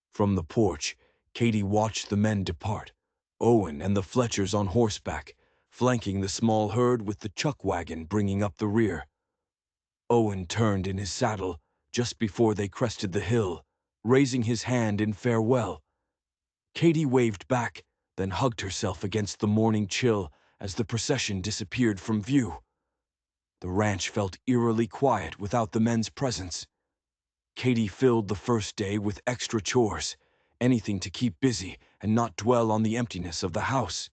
[SPEAKER 1] From the porch, Katie watched the men depart, Owen and the Fletchers on horseback, flanking the small herd with the chuck wagon bringing up the rear. Owen turned in his saddle just before they crested the hill, raising his hand in farewell. Katie waved back, then hugged herself against the morning chill as the procession disappeared from view. The ranch felt eerily quiet without the men's presence. Katie filled the first day with extra chores, anything to keep busy and not dwell on the emptiness of the house.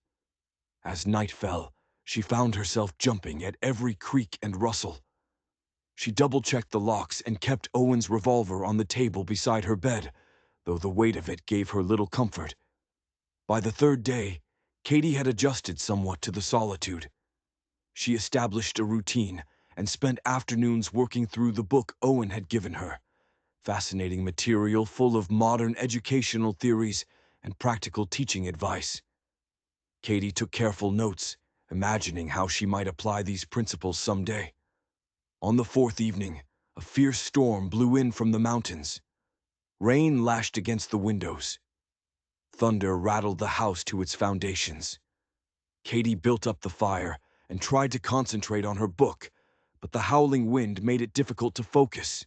[SPEAKER 1] As night fell, she found herself jumping at every creak and rustle. She double-checked the locks and kept Owen's revolver on the table beside her bed, though the weight of it gave her little comfort. By the third day, Katie had adjusted somewhat to the solitude. She established a routine and spent afternoons working through the book Owen had given her, fascinating material full of modern educational theories and practical teaching advice. Katie took careful notes, imagining how she might apply these principles someday. On the fourth evening, a fierce storm blew in from the mountains. Rain lashed against the windows. Thunder rattled the house to its foundations. Katie built up the fire and tried to concentrate on her book, but the howling wind made it difficult to focus.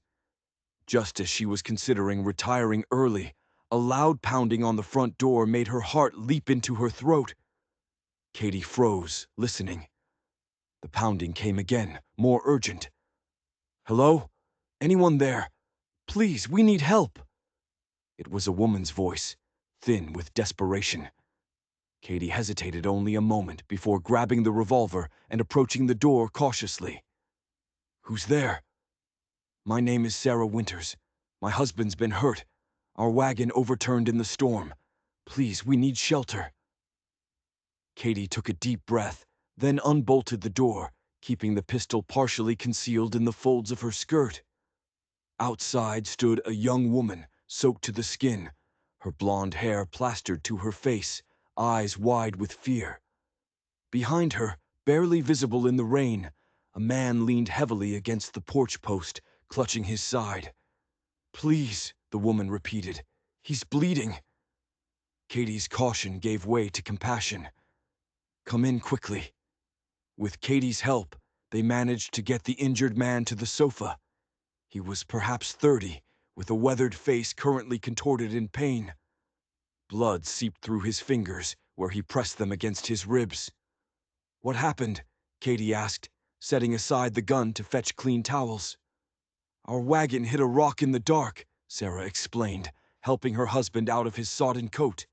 [SPEAKER 1] Just as she was considering retiring early, a loud pounding on the front door made her heart leap into her throat. Katie froze, listening. The pounding came again, more urgent. "Hello? Anyone there? Please, we need help." It was a woman's voice, thin with desperation. Katie hesitated only a moment before grabbing the revolver and approaching the door cautiously. "Who's there?" "My name is Sarah Winters. My husband's been hurt. Our wagon overturned in the storm. Please, we need shelter." Katie took a deep breath, then unbolted the door, keeping the pistol partially concealed in the folds of her skirt. Outside stood a young woman, soaked to the skin, her blonde hair plastered to her face, eyes wide with fear. Behind her, barely visible in the rain, a man leaned heavily against the porch post, clutching his side. "Please," the woman repeated. "He's bleeding." Katie's caution gave way to compassion. "Come in quickly." With Katie's help, they managed to get the injured man to the sofa. He was perhaps 30, with a weathered face currently contorted in pain. Blood seeped through his fingers, where he pressed them against his ribs. "What happened?" Katie asked, setting aside the gun to fetch clean towels. "Our wagon hit a rock in the dark," Sarah explained, helping her husband out of his sodden coat.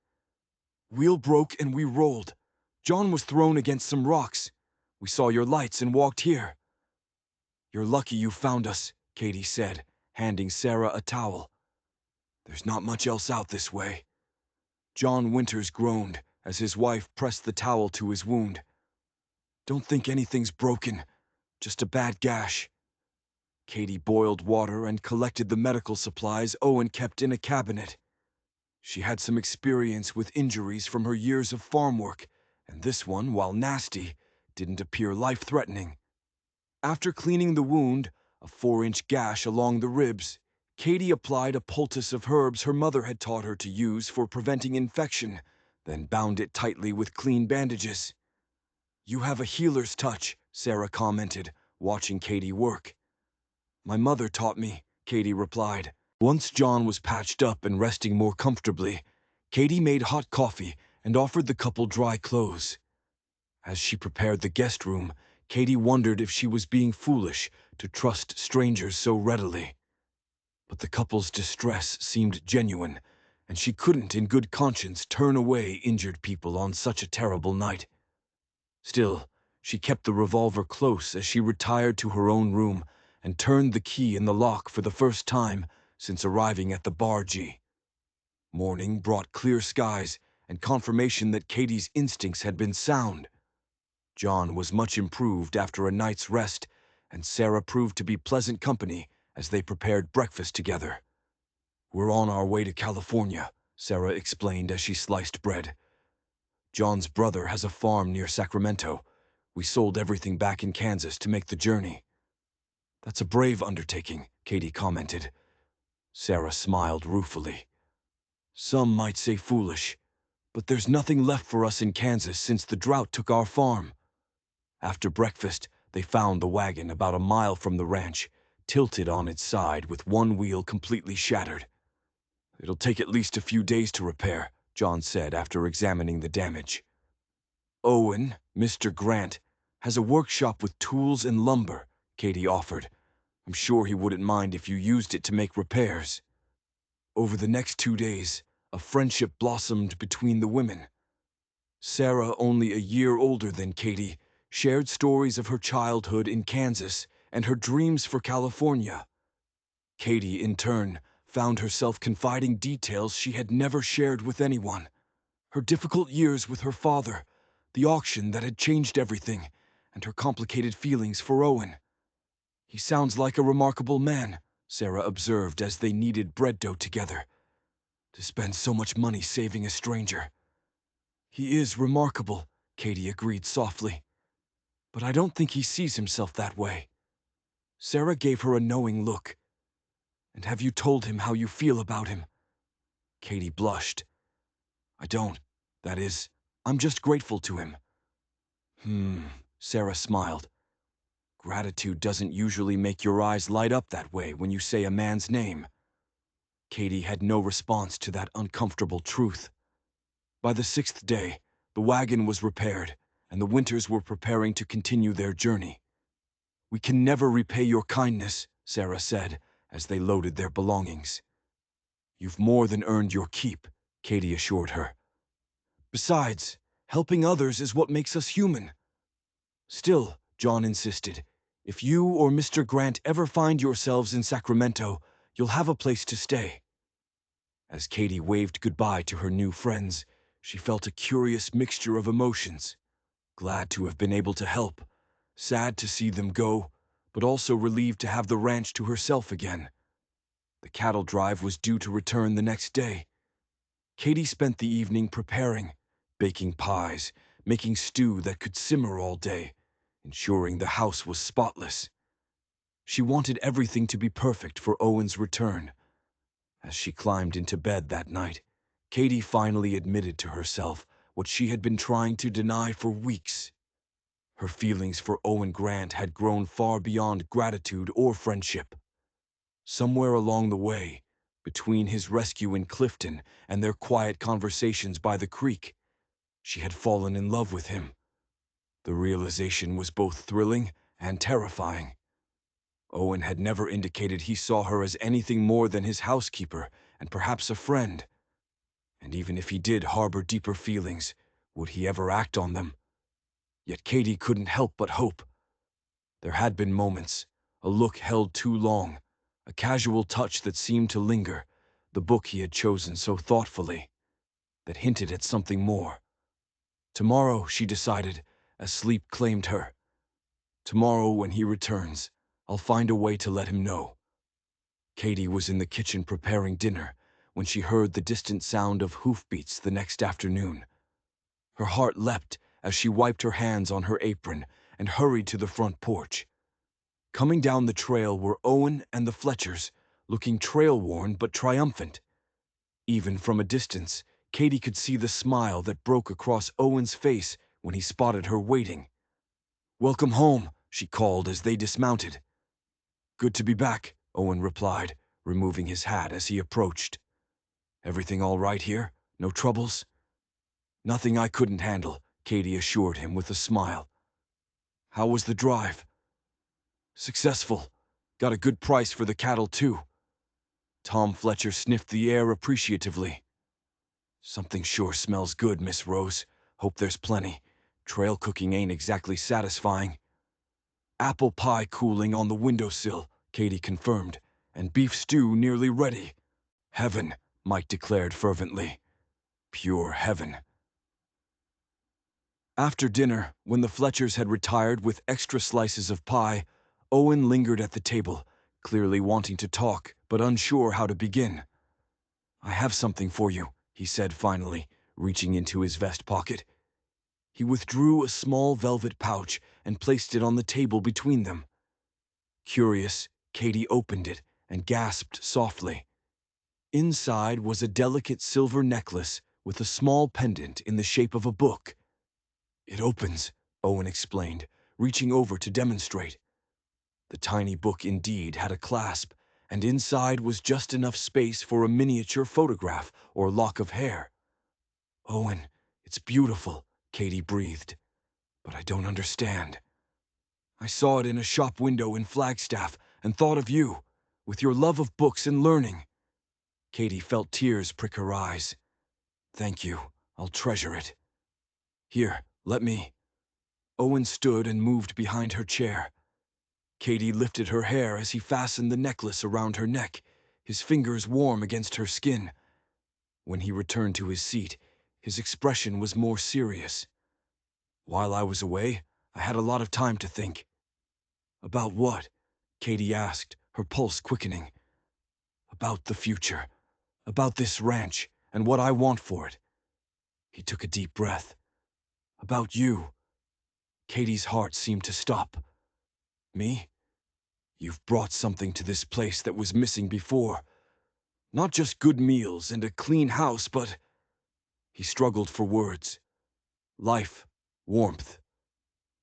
[SPEAKER 1] "Wheel broke and we rolled. John was thrown against some rocks. We saw your lights and walked here." "You're lucky you found us," Katie said, handing Sarah a towel. "There's not much else out this way." John Winters groaned as his wife pressed the towel to his wound. "Don't think anything's broken, just a bad gash." Katie boiled water and collected the medical supplies Owen kept in a cabinet. She had some experience with injuries from her years of farm work, and this one, while nasty, didn't appear life-threatening. After cleaning the wound, a 4-inch gash along the ribs, Katie applied a poultice of herbs her mother had taught her to use for preventing infection, then bound it tightly with clean bandages. "You have a healer's touch," Sarah commented, watching Katie work. "My mother taught me," Katie replied. Once John was patched up and resting more comfortably, Katie made hot coffee and offered the couple dry clothes. As she prepared the guest room, Katie wondered if she was being foolish to trust strangers so readily. But the couple's distress seemed genuine, and she couldn't in good conscience turn away injured people on such a terrible night. Still, she kept the revolver close as she retired to her own room and turned the key in the lock for the first time since arriving at the bargee. Morning brought clear skies and confirmation that Katie's instincts had been sound. John was much improved after a night's rest, and Sarah proved to be pleasant company as they prepared breakfast together. "We're on our way to California," Sarah explained as she sliced bread. "John's brother has a farm near Sacramento. We sold everything back in Kansas to make the journey." "That's a brave undertaking," Katie commented. Sarah smiled ruefully. "Some might say foolish, but there's nothing left for us in Kansas since the drought took our farm." After breakfast, they found the wagon about a mile from the ranch, tilted on its side with one wheel completely shattered. "It'll take at least a few days to repair," John said after examining the damage. "Owen, Mr. Grant, has a workshop with tools and lumber," Katie offered. "I'm sure he wouldn't mind if you used it to make repairs." Over the next 2 days, a friendship blossomed between the women. Sarah, only a year older than Katie, shared stories of her childhood in Kansas and her dreams for California. Katie, in turn, found herself confiding details she had never shared with anyone. Her difficult years with her father, the auction that had changed everything, and her complicated feelings for Owen. "He sounds like a remarkable man," Sarah observed as they kneaded bread dough together. "To spend so much money saving a stranger." "He is remarkable," Katie agreed softly. "But I don't think he sees himself that way." Sarah gave her a knowing look. "And have you told him how you feel about him?" Katie blushed. "I don't. That is, I'm just grateful to him." Sarah smiled. "Gratitude doesn't usually make your eyes light up that way when you say a man's name." Katie had no response to that uncomfortable truth. By the 6th day, the wagon was repaired, and the Winters were preparing to continue their journey. "We can never repay your kindness," Sarah said, as they loaded their belongings. "You've more than earned your keep," Katie assured her. "Besides, helping others is what makes us human." "Still," John insisted, "if you or Mr. Grant ever find yourselves in Sacramento, you'll have a place to stay." As Katie waved goodbye to her new friends, she felt a curious mixture of emotions. Glad to have been able to help, sad to see them go, but also relieved to have the ranch to herself again. The cattle drive was due to return the next day. Katie spent the evening preparing, baking pies, making stew that could simmer all day, ensuring the house was spotless. She wanted everything to be perfect for Owen's return. As she climbed into bed that night, Katie finally admitted to herself what she had been trying to deny for weeks. Her feelings for Owen Grant had grown far beyond gratitude or friendship. Somewhere along the way, between his rescue in Clifton and their quiet conversations by the creek, she had fallen in love with him. The realization was both thrilling and terrifying. Owen had never indicated he saw her as anything more than his housekeeper and perhaps a friend. And even if he did harbor deeper feelings, would he ever act on them? Yet Katie couldn't help but hope. There had been moments, a look held too long, a casual touch that seemed to linger, the book he had chosen so thoughtfully, that hinted at something more. Tomorrow, she decided, as sleep claimed her. Tomorrow, when he returns, I'll find a way to let him know. Katie was in the kitchen preparing dinner when she heard the distant sound of hoofbeats the next afternoon. Her heart leapt as she wiped her hands on her apron and hurried to the front porch. Coming down the trail were Owen and the Fletchers, looking trail-worn but triumphant. Even from a distance, Katie could see the smile that broke across Owen's face when he spotted her waiting. "Welcome home," she called as they dismounted. "Good to be back," Owen replied, removing his hat as he approached. "Everything all right here? No troubles?" "Nothing I couldn't handle," Katie assured him with a smile. "How was the drive?" "Successful. Got a good price for the cattle, too." Tom Fletcher sniffed the air appreciatively. "Something sure smells good, Miss Rose. Hope there's plenty. Trail cooking ain't exactly satisfying." "Apple pie cooling on the windowsill," Katie confirmed, "and beef stew nearly ready." "Heaven," Mike declared fervently. "Pure heaven." After dinner, when the Fletchers had retired with extra slices of pie, Owen lingered at the table, clearly wanting to talk, but unsure how to begin. "I have something for you," he said finally, reaching into his vest pocket. He withdrew a small velvet pouch and placed it on the table between them. Curious, Katie opened it and gasped softly. Inside was a delicate silver necklace with a small pendant in the shape of a book. "It opens," Owen explained, reaching over to demonstrate. The tiny book indeed had a clasp, and inside was just enough space for a miniature photograph or lock of hair. "Owen, it's beautiful," Katie breathed, "but I don't understand. I saw it in a shop window in Flagstaff and thought of you, with your love of books and learning." Katie felt tears prick her eyes. "Thank you. I'll treasure it. Here, let me." Owen stood and moved behind her chair. Katie lifted her hair as he fastened the necklace around her neck, his fingers warm against her skin. When he returned to his seat, his expression was more serious. "While I was away, I had a lot of time to think." "About what?" Katie asked, her pulse quickening. "About the future. About this ranch, and what I want for it." He took a deep breath. "About you." Katie's heart seemed to stop. "Me? You've brought something to this place that was missing before. Not just good meals and a clean house, but—" He struggled for words. "Life, warmth.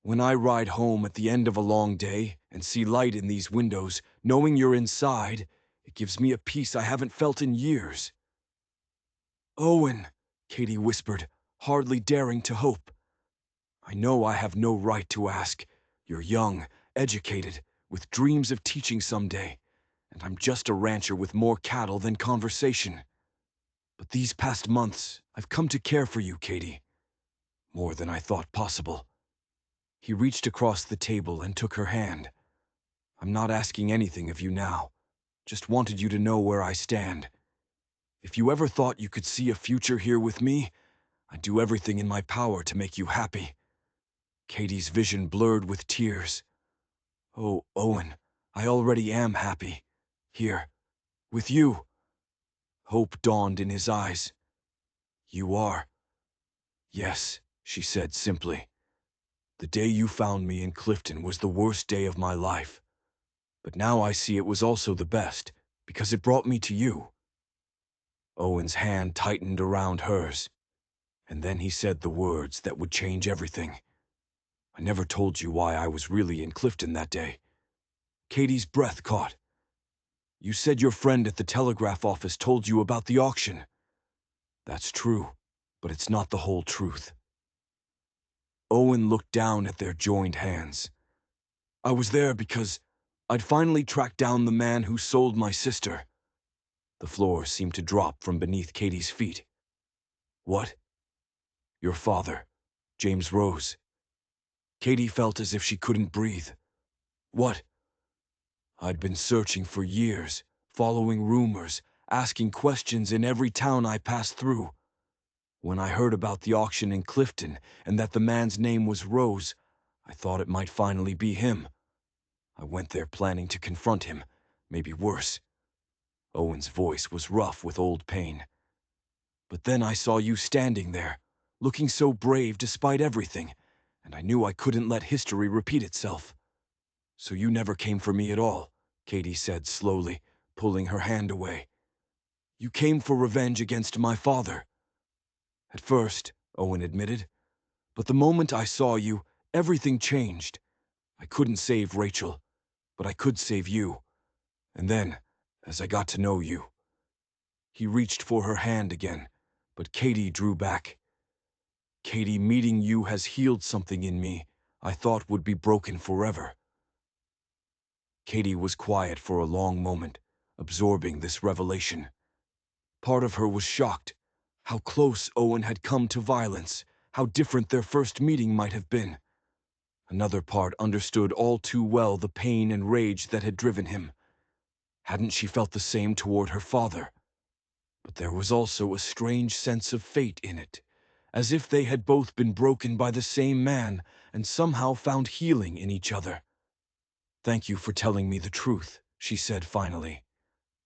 [SPEAKER 1] When I ride home at the end of a long day and see light in these windows, knowing you're inside, it gives me a peace I haven't felt in years." "Owen," Katie whispered, hardly daring to hope. "I know I have no right to ask. You're young, educated, with dreams of teaching someday, and I'm just a rancher with more cattle than conversation. But these past months, I've come to care for you, Katie. More than I thought possible." He reached across the table and took her hand. "I'm not asking anything of you now. Just wanted you to know where I stand. If you ever thought you could see a future here with me, I'd do everything in my power to make you happy." Katie's vision blurred with tears. "Oh, Owen, I already am happy. Here, with you." Hope dawned in his eyes. "You are?" "Yes," she said simply. "The day you found me in Clifton was the worst day of my life. But now I see it was also the best, because it brought me to you." Owen's hand tightened around hers, and then he said the words that would change everything. "I never told you why I was really in Clifton that day." Katie's breath caught. "You said your friend at the telegraph office told you about the auction." "That's true, but it's not the whole truth." Owen looked down at their joined hands. "I was there because I'd finally tracked down the man who sold my sister." The floor seemed to drop from beneath Katie's feet. "What?" "Your father, James Rose." Katie felt as if she couldn't breathe. "What?" "I'd been searching for years, following rumors, asking questions in every town I passed through. When I heard about the auction in Clifton and that the man's name was Rose, I thought it might finally be him. I went there planning to confront him, maybe worse." Owen's voice was rough with old pain. "But then I saw you standing there, looking so brave despite everything, and I knew I couldn't let history repeat itself." "So you never came for me at all," Katie said slowly, pulling her hand away. "You came for revenge against my father." "At first," Owen admitted. "But the moment I saw you, everything changed. I couldn't save Rachel, but I could save you. And then, as I got to know you—" He reached for her hand again, but Katie drew back. "Katie, meeting you has healed something in me I thought would be broken forever." Katie was quiet for a long moment, absorbing this revelation. Part of her was shocked. How close Owen had come to violence, how different their first meeting might have been. Another part understood all too well the pain and rage that had driven him. Hadn't she felt the same toward her father? But there was also a strange sense of fate in it, as if they had both been broken by the same man and somehow found healing in each other. "Thank you for telling me the truth," she said finally.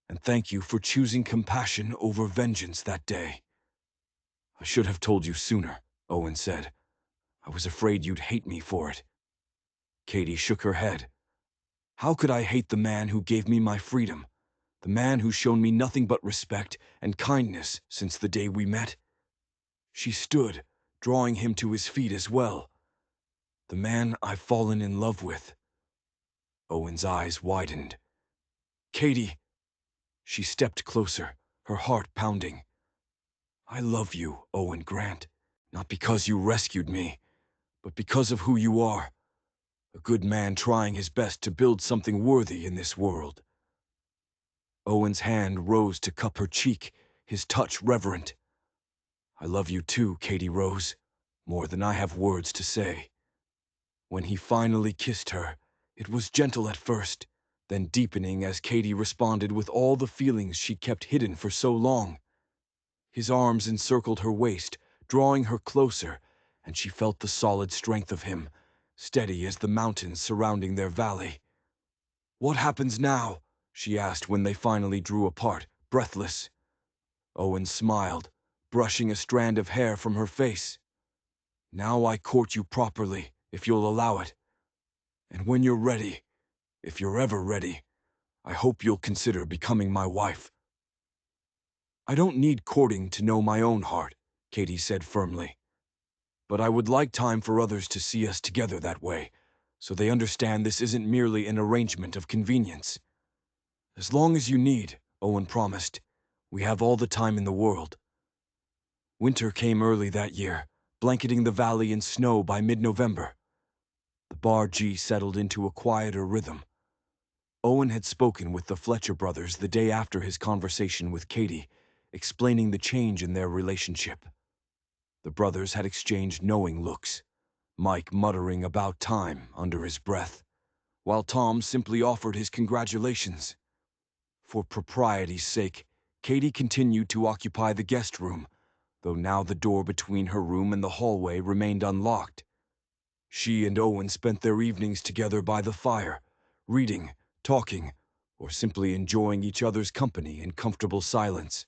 [SPEAKER 1] "And thank you for choosing compassion over vengeance that day." "I should have told you sooner," Owen said. "I was afraid you'd hate me for it." Katie shook her head. "How could I hate the man who gave me my freedom? The man who's shown me nothing but respect and kindness since the day we met?" She stood, drawing him to his feet as well. "The man I've fallen in love with." Owen's eyes widened. "Katie!" She stepped closer, her heart pounding. "I love you, Owen Grant, not because you rescued me, but because of who you are. A good man trying his best to build something worthy in this world." Owen's hand rose to cup her cheek, his touch reverent. "I love you too, Katie Rose, more than I have words to say." When he finally kissed her, it was gentle at first, then deepening as Katie responded with all the feelings she kept hidden for so long. His arms encircled her waist, drawing her closer, and she felt the solid strength of him, steady as the mountains surrounding their valley. "What happens now?" she asked when they finally drew apart, breathless. Owen smiled, brushing a strand of hair from her face. "Now I court you properly, if you'll allow it. And when you're ready, if you're ever ready, I hope you'll consider becoming my wife." "I don't need courting to know my own heart," Katie said firmly. "But I would like time for others to see us together that way, so they understand this isn't merely an arrangement of convenience." "As long as you need," Owen promised. "We have all the time in the world." Winter came early that year, blanketing the valley in snow by mid-November. The Bar G settled into a quieter rhythm. Owen had spoken with the Fletcher brothers the day after his conversation with Katie, explaining the change in their relationship. The brothers had exchanged knowing looks, Mike muttering about time under his breath, while Tom simply offered his congratulations. For propriety's sake, Katie continued to occupy the guest room, though now the door between her room and the hallway remained unlocked. She and Owen spent their evenings together by the fire, reading, talking, or simply enjoying each other's company in comfortable silence.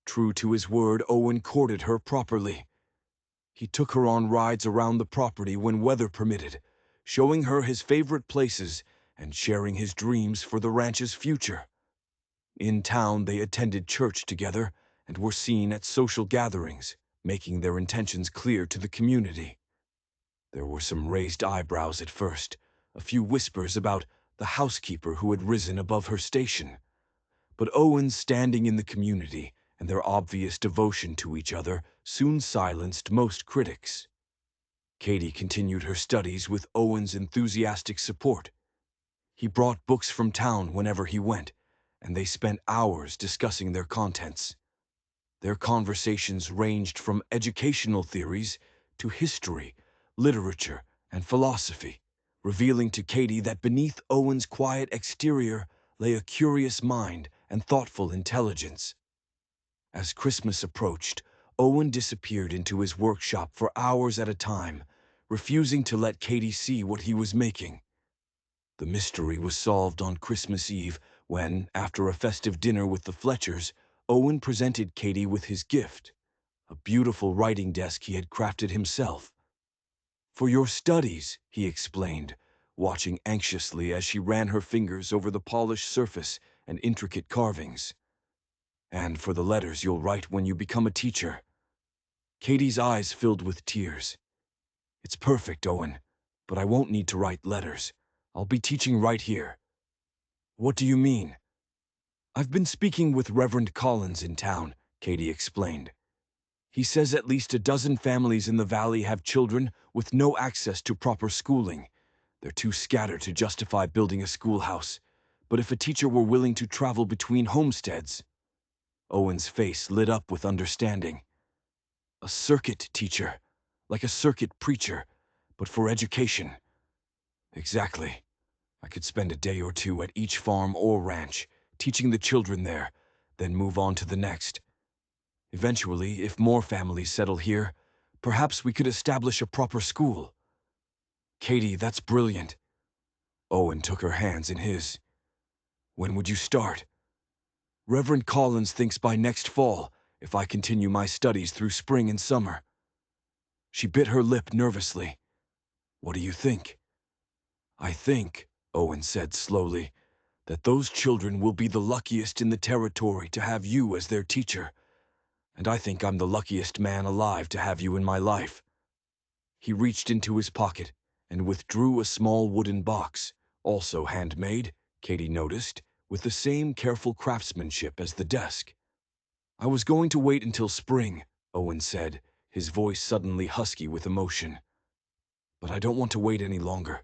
[SPEAKER 1] True to his word, Owen courted her properly. He took her on rides around the property when weather permitted, showing her his favorite places and sharing his dreams for the ranch's future. In town, they attended church together and were seen at social gatherings, making their intentions clear to the community. There were some raised eyebrows at first, a few whispers about the housekeeper who had risen above her station. But Owen's standing in the community and their obvious devotion to each other soon silenced most critics. Katie continued her studies with Owen's enthusiastic support. He brought books from town whenever he went, and they spent hours discussing their contents. Their conversations ranged from educational theories to history, literature, and philosophy, revealing to Katie that beneath Owen's quiet exterior lay a curious mind and thoughtful intelligence. As Christmas approached, Owen disappeared into his workshop for hours at a time, refusing to let Katie see what he was making. The mystery was solved on Christmas Eve when, after a festive dinner with the Fletchers, Owen presented Katie with his gift, a beautiful writing desk he had crafted himself. "For your studies," he explained, watching anxiously as she ran her fingers over the polished surface and intricate carvings. And for the letters you'll write when you become a teacher. Katie's eyes filled with tears. It's perfect, Owen, but I won't need to write letters. I'll be teaching right here. What do you mean? I've been speaking with Reverend Collins in town, Katie explained. He says at least a dozen families in the valley have children with no access to proper schooling. They're too scattered to justify building a schoolhouse. But if a teacher were willing to travel between homesteads... Owen's face lit up with understanding. A circuit teacher, like a circuit preacher, but for education. Exactly. I could spend a day or two at each farm or ranch, teaching the children there, then move on to the next. Eventually, if more families settle here, perhaps we could establish a proper school. Katie, that's brilliant. Owen took her hands in his. When would you start? Reverend Collins thinks by next fall, if I continue my studies through spring and summer. She bit her lip nervously. What do you think? I think, Owen said slowly, that those children will be the luckiest in the territory to have you as their teacher. And I think I'm the luckiest man alive to have you in my life. He reached into his pocket and withdrew a small wooden box, also handmade, Katie noticed, with the same careful craftsmanship as the desk. I was going to wait until spring, Owen said, his voice suddenly husky with emotion. But I don't want to wait any longer.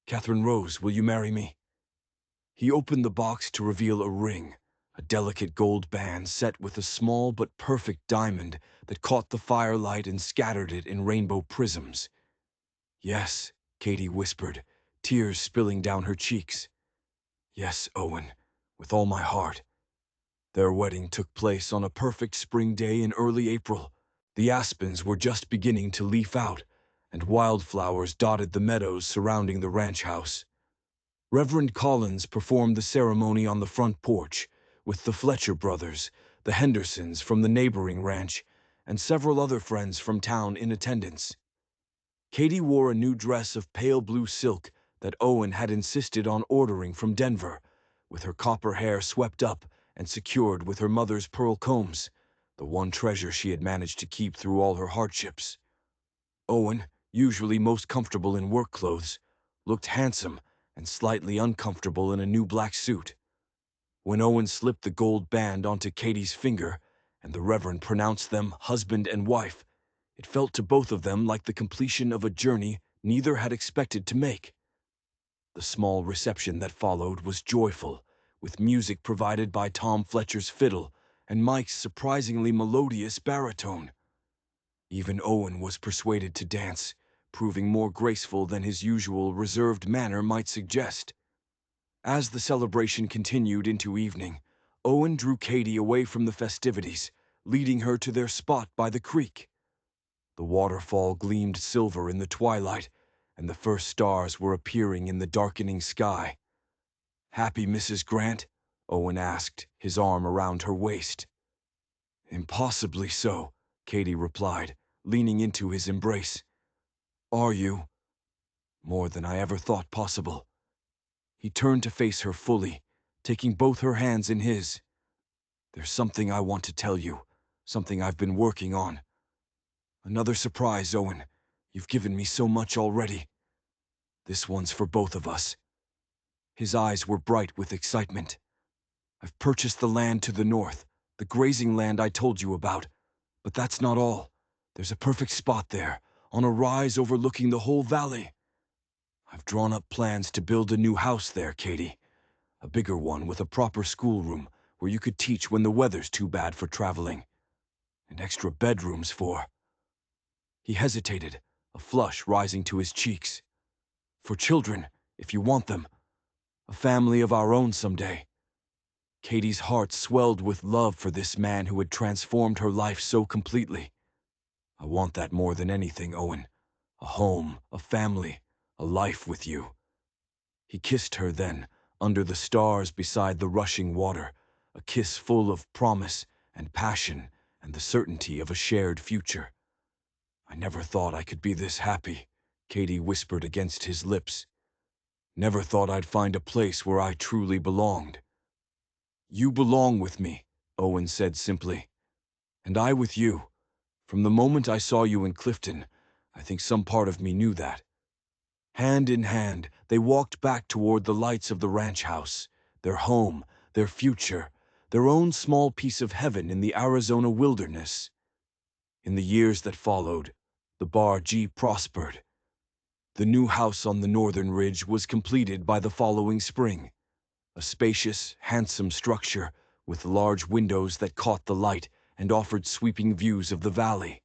[SPEAKER 1] Catherine Rose, will you marry me? He opened the box to reveal a ring, a delicate gold band set with a small but perfect diamond that caught the firelight and scattered it in rainbow prisms. Yes, Katie whispered, tears spilling down her cheeks. Yes, Owen, with all my heart. Their wedding took place on a perfect spring day in early April. The aspens were just beginning to leaf out, and wildflowers dotted the meadows surrounding the ranch house. Reverend Collins performed the ceremony on the front porch, with the Fletcher brothers, the Hendersons from the neighboring ranch, and several other friends from town in attendance. Katie wore a new dress of pale blue silk that Owen had insisted on ordering from Denver, with her copper hair swept up and secured with her mother's pearl combs, the one treasure she had managed to keep through all her hardships. Owen, usually most comfortable in work clothes, looked handsome and slightly uncomfortable in a new black suit. When Owen slipped the gold band onto Katie's finger, and the Reverend pronounced them husband and wife, it felt to both of them like the completion of a journey neither had expected to make. The small reception that followed was joyful, with music provided by Tom Fletcher's fiddle and Mike's surprisingly melodious baritone. Even Owen was persuaded to dance, proving more graceful than his usual reserved manner might suggest. As the celebration continued into evening, Owen drew Katie away from the festivities, leading her to their spot by the creek. The waterfall gleamed silver in the twilight, and the first stars were appearing in the darkening sky. "Happy, Mrs. Grant?" Owen asked, his arm around her waist. "Impossibly so," Katie replied, leaning into his embrace. "Are you?" "More than I ever thought possible." He turned to face her fully, taking both her hands in his. "There's something I want to tell you, something I've been working on. Another surprise, Owen. You've given me so much already. This one's for both of us." His eyes were bright with excitement. "I've purchased the land to the north, the grazing land I told you about. But that's not all. There's a perfect spot there, on a rise overlooking the whole valley. I've drawn up plans to build a new house there, Katie. A bigger one with a proper schoolroom where you could teach when the weather's too bad for traveling. And extra bedrooms for..." He hesitated, a flush rising to his cheeks. "For children, if you want them. A family of our own someday." Katie's heart swelled with love for this man who had transformed her life so completely. "I want that more than anything, Owen. A home, a family, a life with you." He kissed her then, under the stars beside the rushing water, a kiss full of promise and passion and the certainty of a shared future. "I never thought I could be this happy," Katie whispered against his lips. "Never thought I'd find a place where I truly belonged." "You belong with me," Owen said simply. "And I with you. From the moment I saw you in Clifton, I think some part of me knew that." Hand in hand, they walked back toward the lights of the ranch house, their home, their future, their own small piece of heaven in the Arizona wilderness. In the years that followed, the Bar G prospered. The new house on the northern ridge was completed by the following spring, a spacious, handsome structure with large windows that caught the light and offered sweeping views of the valley.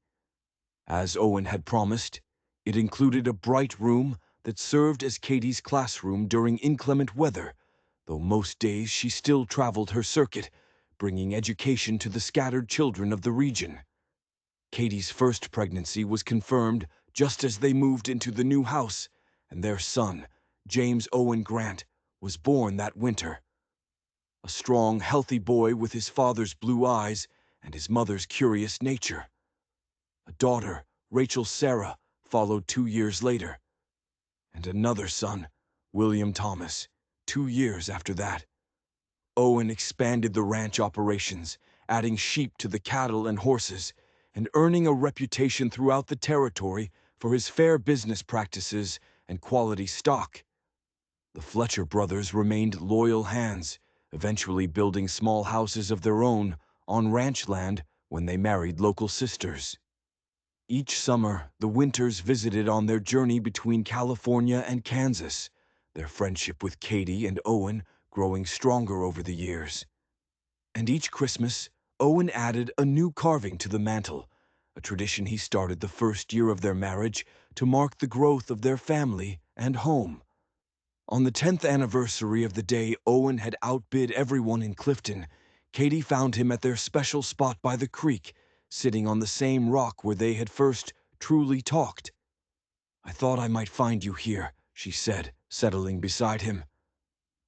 [SPEAKER 1] As Owen had promised, it included a bright room that served as Katie's classroom during inclement weather, though most days she still traveled her circuit, bringing education to the scattered children of the region. Katie's first pregnancy was confirmed just as they moved into the new house, and their son, James Owen Grant, was born that winter. A strong, healthy boy with his father's blue eyes and his mother's curious nature. A daughter, Rachel Sarah, followed 2 years later, and another son, William Thomas, 2 years after that. Owen expanded the ranch operations, adding sheep to the cattle and horses, and earning a reputation throughout the territory for his fair business practices and quality stock. The Fletcher brothers remained loyal hands, eventually building small houses of their own on ranch land when they married local sisters. Each summer, the Winters visited on their journey between California and Kansas, their friendship with Katie and Owen growing stronger over the years. And each Christmas, Owen added a new carving to the mantel, a tradition he started the first year of their marriage to mark the growth of their family and home. On the 10th anniversary of the day Owen had outbid everyone in Clifton, Katie found him at their special spot by the creek, sitting on the same rock where they had first truly talked. "I thought I might find you here," she said, settling beside him.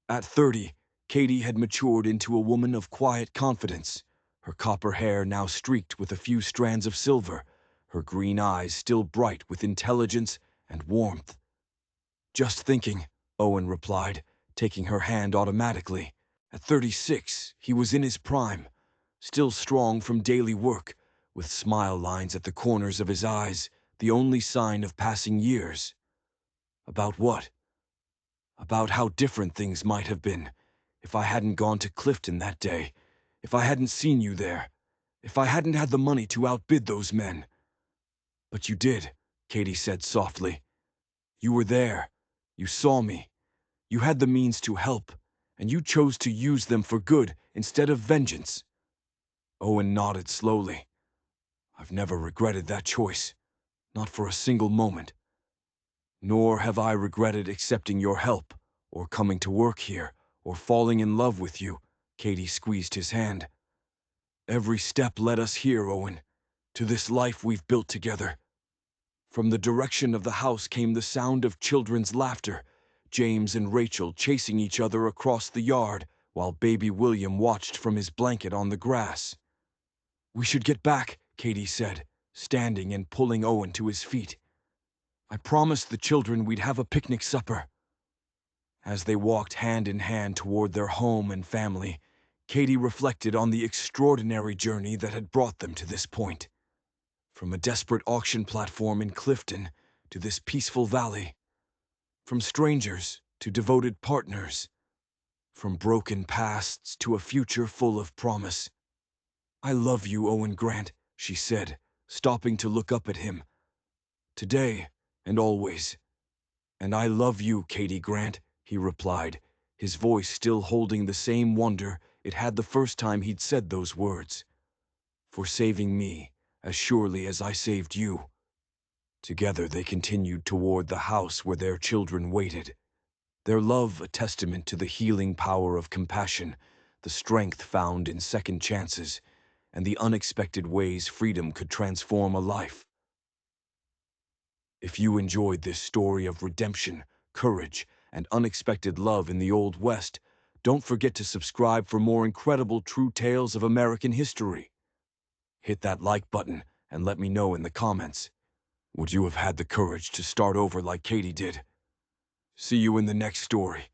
[SPEAKER 1] At 30, Katie had matured into a woman of quiet confidence, her copper hair now streaked with a few strands of silver, her green eyes still bright with intelligence and warmth. "Just thinking," Owen replied, taking her hand automatically. At 36, he was in his prime, still strong from daily work, with smile lines at the corners of his eyes, the only sign of passing years. About what? About how different things might have been if I hadn't gone to Clifton that day, if I hadn't seen you there, if I hadn't had the money to outbid those men. "But you did," Katie said softly. "You were there. You saw me. You had the means to help, and you chose to use them for good instead of vengeance." Owen nodded slowly. "I've never regretted that choice, not for a single moment. Nor have I regretted accepting your help, or coming to work here, or falling in love with you." Katie squeezed his hand. "Every step led us here, Owen, to this life we've built together." From the direction of the house came the sound of children's laughter, James and Rachel chasing each other across the yard, while baby William watched from his blanket on the grass. "We should get back," Katie said, standing and pulling Owen to his feet. "I promised the children we'd have a picnic supper." As they walked hand in hand toward their home and family, Katie reflected on the extraordinary journey that had brought them to this point. From a desperate auction platform in Clifton to this peaceful valley. From strangers to devoted partners. From broken pasts to a future full of promise. "I love you, Owen Grant," she said, stopping to look up at him. "Today and always." "And I love you, Katie Grant," he replied, his voice still holding the same wonder it had the first time he'd said those words. "For saving me, as surely as I saved you." Together they continued toward the house where their children waited. Their love a testament to the healing power of compassion, the strength found in second chances, and the unexpected ways freedom could transform a life. If you enjoyed this story of redemption, courage, and unexpected love in the Old West, don't forget to subscribe for more incredible true tales of American history. Hit that like button and let me know in the comments. Would you have had the courage to start over like Katie did? See you in the next story.